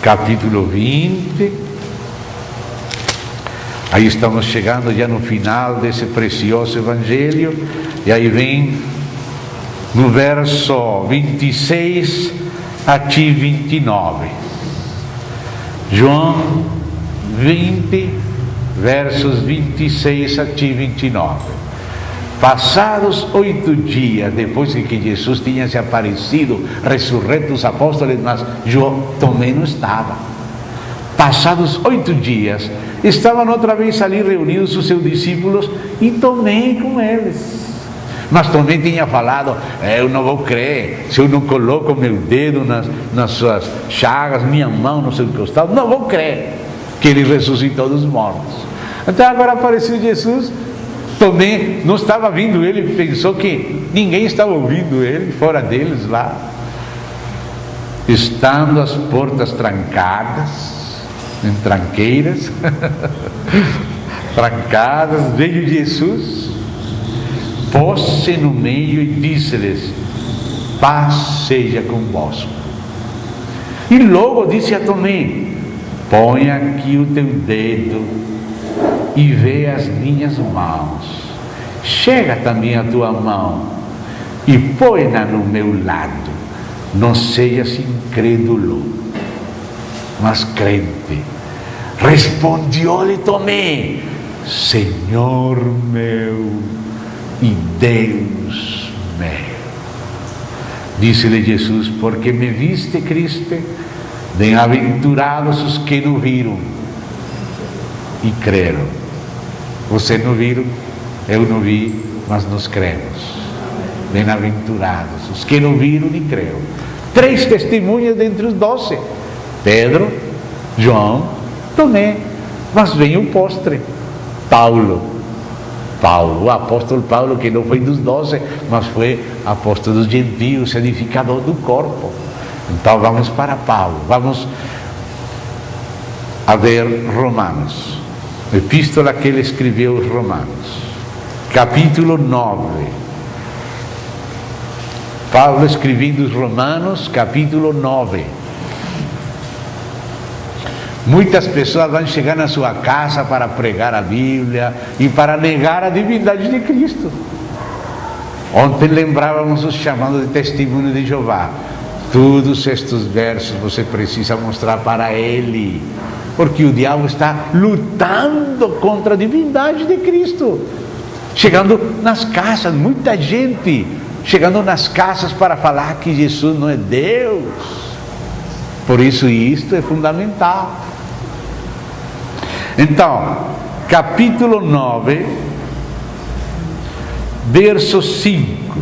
capítulo 20. Aí estamos chegando já no final desse precioso Evangelho, e aí vem no verso 26 até 29. João 20, versos 26 até 29. Passados 8 dias, depois que Jesus tinha se aparecido, ressurreto os apóstolos, mas Tomé não estava. Passados 8 dias, estavam outra vez ali reunidos os seus discípulos e Tomé com eles. Mas também tinha falado, eu não vou crer, se eu não coloco meu dedo nas suas chagas, minha mão no seu costado, não vou crer que ele ressuscitou dos mortos. Então agora apareceu Jesus, também não estava vindo ele, pensou que ninguém estava ouvindo ele, fora deles lá. Estando as portas trancadas, em tranqueiras, trancadas, veio Jesus, pôs-se no meio e disse-lhes: paz seja convosco. E logo disse a Tomé: põe aqui o teu dedo e vê as minhas mãos, chega também a tua mão e põe-na no meu lado, não sejas incrédulo, mas crente. Respondeu-lhe Tomé: Senhor meu e Deus meu. Disse-lhe Jesus: porque me viste, Cristo, bem-aventurados os que não viram e creram. Vocês não viram, eu não vi, mas nós cremos. Bem-aventurados os que não viram e creram. 3 testemunhas dentre os 12: Pedro, João, Tomé. Mas vem o postre, Paulo, o apóstolo Paulo, que não foi dos 12, mas foi apóstolo dos gentios, edificador do corpo. Então vamos para Paulo, vamos a ver Romanos, epístola que ele escreveu aos Romanos, capítulo 9. Paulo escrevendo os Romanos, capítulo 9. Muitas pessoas vão chegar na sua casa para pregar a Bíblia e para negar a divindade de Cristo. Ontem lembrávamos os chamados de testemunho de Jeová. Todos estes versos você precisa mostrar para ele, porque o diabo está lutando contra a divindade de Cristo, chegando nas casas, muita gente chegando nas casas para falar que Jesus não é Deus. Por isso isto é fundamental. Então, capítulo 9, verso 5,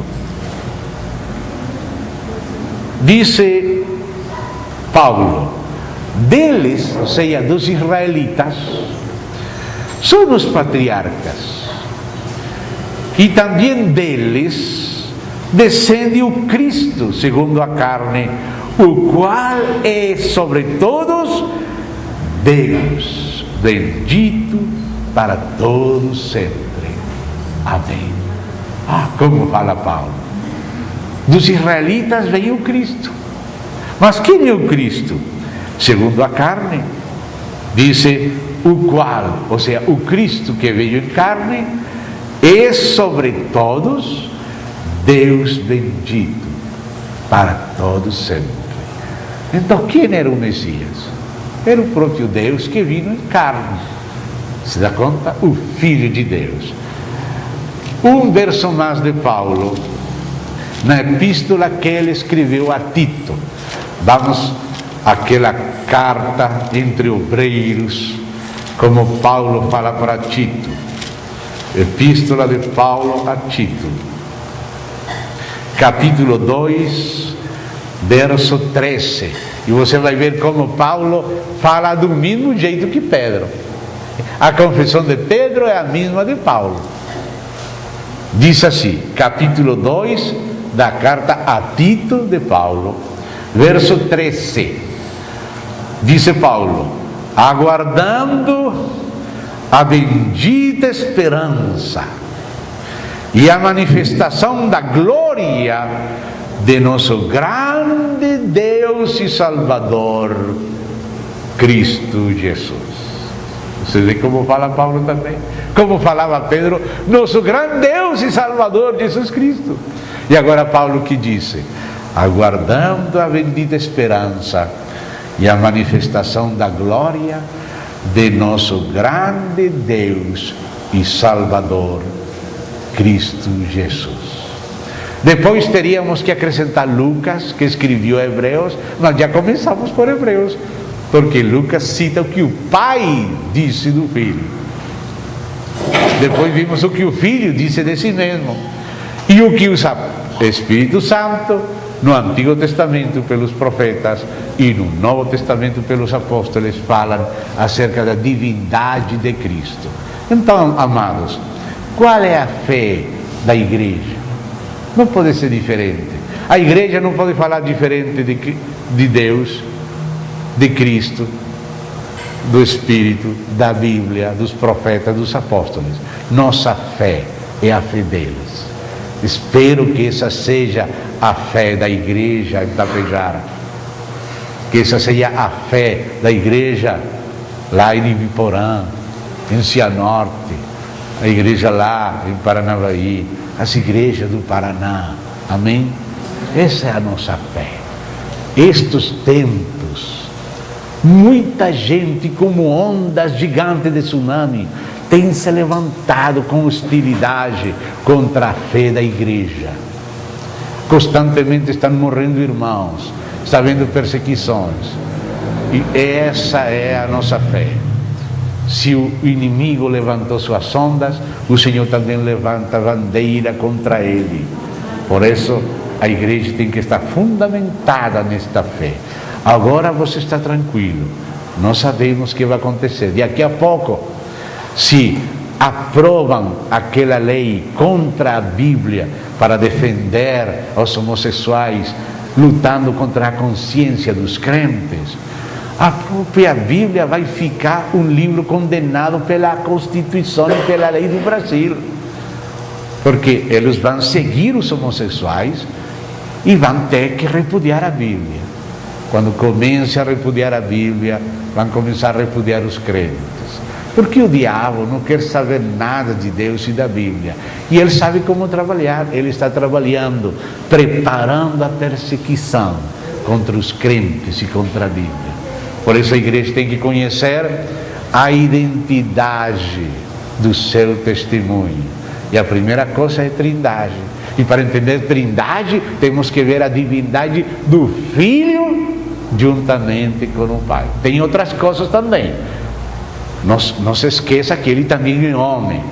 disse Paulo: deles, ou seja, dos israelitas, são os patriarcas, e também deles descende o Cristo segundo a carne, o qual é sobre todos Deus, bendito para todos sempre. Amém. Como fala Paulo, dos israelitas veio o Cristo. Mas quem é o Cristo? Segundo a carne, disse o qual, ou seja, o Cristo que veio em carne, é sobre todos Deus bendito para todos sempre. Então quem era o Messias? Era o próprio Deus que veio em carne. Se dá conta? O Filho de Deus. Um verso mais de Paulo, na epístola que ele escreveu a Tito. Vamos àquela carta entre obreiros, como Paulo fala para Tito. Epístola de Paulo a Tito, capítulo 2, verso 13. E você vai ver como Paulo fala do mesmo jeito que Pedro. A confissão de Pedro é a mesma de Paulo. Diz assim, capítulo 2 da carta a Tito de Paulo, verso 13. Diz Paulo: aguardando a bendita esperança e a manifestação da glória de nosso grande Deus e Salvador, Cristo Jesus. Você vê como fala Paulo também, como falava Pedro, nosso grande Deus e Salvador, Jesus Cristo. E agora Paulo que disse: aguardando a bendita esperança e a manifestação da glória de nosso grande Deus e Salvador, Cristo Jesus. Depois teríamos que acrescentar Lucas, que escreveu Hebreus. Nós já começamos por Hebreus, porque Lucas cita o que o pai disse do filho. Depois vimos o que o filho disse de si mesmo. E o que o Espírito Santo, no Antigo Testamento pelos profetas e no Novo Testamento pelos apóstolos, falam acerca da divindade de Cristo. Então, amados, qual é a fé da igreja? Não pode ser diferente. A igreja não pode falar diferente de Deus, de Cristo, do Espírito, da Bíblia, dos profetas, dos apóstolos. Nossa fé é a fé deles. Espero que essa seja a fé da igreja em Tapejara, que essa seja a fé da igreja lá em Ibiporã, em Cianorte, a igreja lá em Paranavaí, as igrejas do Paraná. Amém? Essa é a nossa fé. Estes tempos, muita gente, como ondas gigantes de tsunami, tem se levantado com hostilidade contra a fé da igreja. Constantemente estão morrendo irmãos, está havendo perseguições. E essa é a nossa fé. Se o inimigo levantou suas ondas, o Senhor também levanta a bandeira contra ele. Por isso, a igreja tem que estar fundamentada nesta fé. Agora você está tranquilo, nós sabemos o que vai acontecer. Daqui a pouco, se aprovam aquela lei contra a Bíblia para defender os homossexuais, lutando contra a consciência dos crentes, a própria Bíblia vai ficar um livro condenado pela Constituição e pela lei do Brasil, porque eles vão seguir os homossexuais e vão ter que repudiar a Bíblia. Quando comece a repudiar a Bíblia, vão começar a repudiar os crentes, porque o diabo não quer saber nada de Deus e da Bíblia, e ele sabe como trabalhar. Ele está trabalhando, preparando a perseguição contra os crentes e contra a Bíblia. Por isso a igreja tem que conhecer a identidade do seu testemunho, e a primeira coisa é Trindade. E para entender Trindade, temos que ver a divindade do Filho juntamente com o Pai. Tem outras coisas também. Não se esqueça que ele também é homem.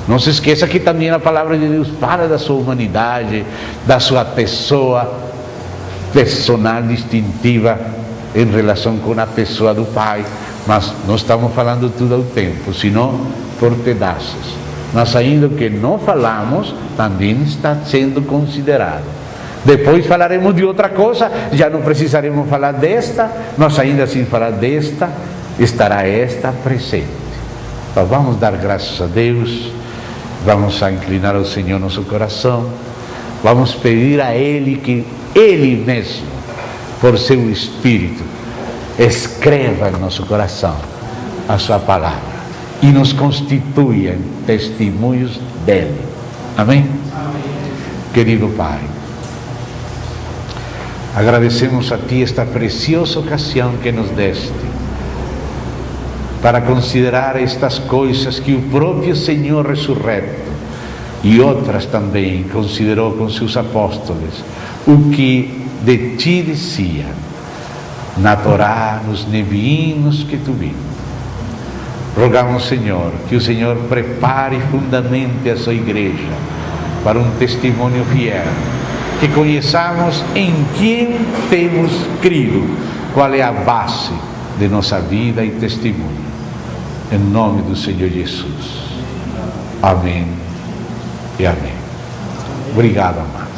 Não se esqueça que também a palavra de Deus fala da sua humanidade, da sua pessoa personal, distintiva em relação com a pessoa do Pai. Mas não estamos falando tudo ao tempo, senão por pedaços. Mas ainda que não falamos, também está sendo considerado. Depois falaremos de outra coisa, já não precisaremos falar desta, nós ainda assim falar desta, estará esta presente. Então vamos dar graças a Deus, vamos a inclinar ao Senhor nosso coração, vamos pedir a Ele que Ele mesmo, por seu Espírito, escreva em nosso coração a sua palavra e nos constitui testemunhos dele. Amém? Amém. Querido Pai, agradecemos a Ti esta preciosa ocasião que nos deste para considerar estas coisas que o próprio Senhor ressurreto e outras também considerou com seus apóstolos, o que de Ti dizia na Torá, nos neviinhos que Tu viste. Rogamos, Senhor, que o Senhor prepare fundamente a sua igreja para um testemunho fiel, que conheçamos em quem temos crido, qual é a base de nossa vida e testemunho. Em nome do Senhor Jesus. Amém e amém. Obrigado, amado.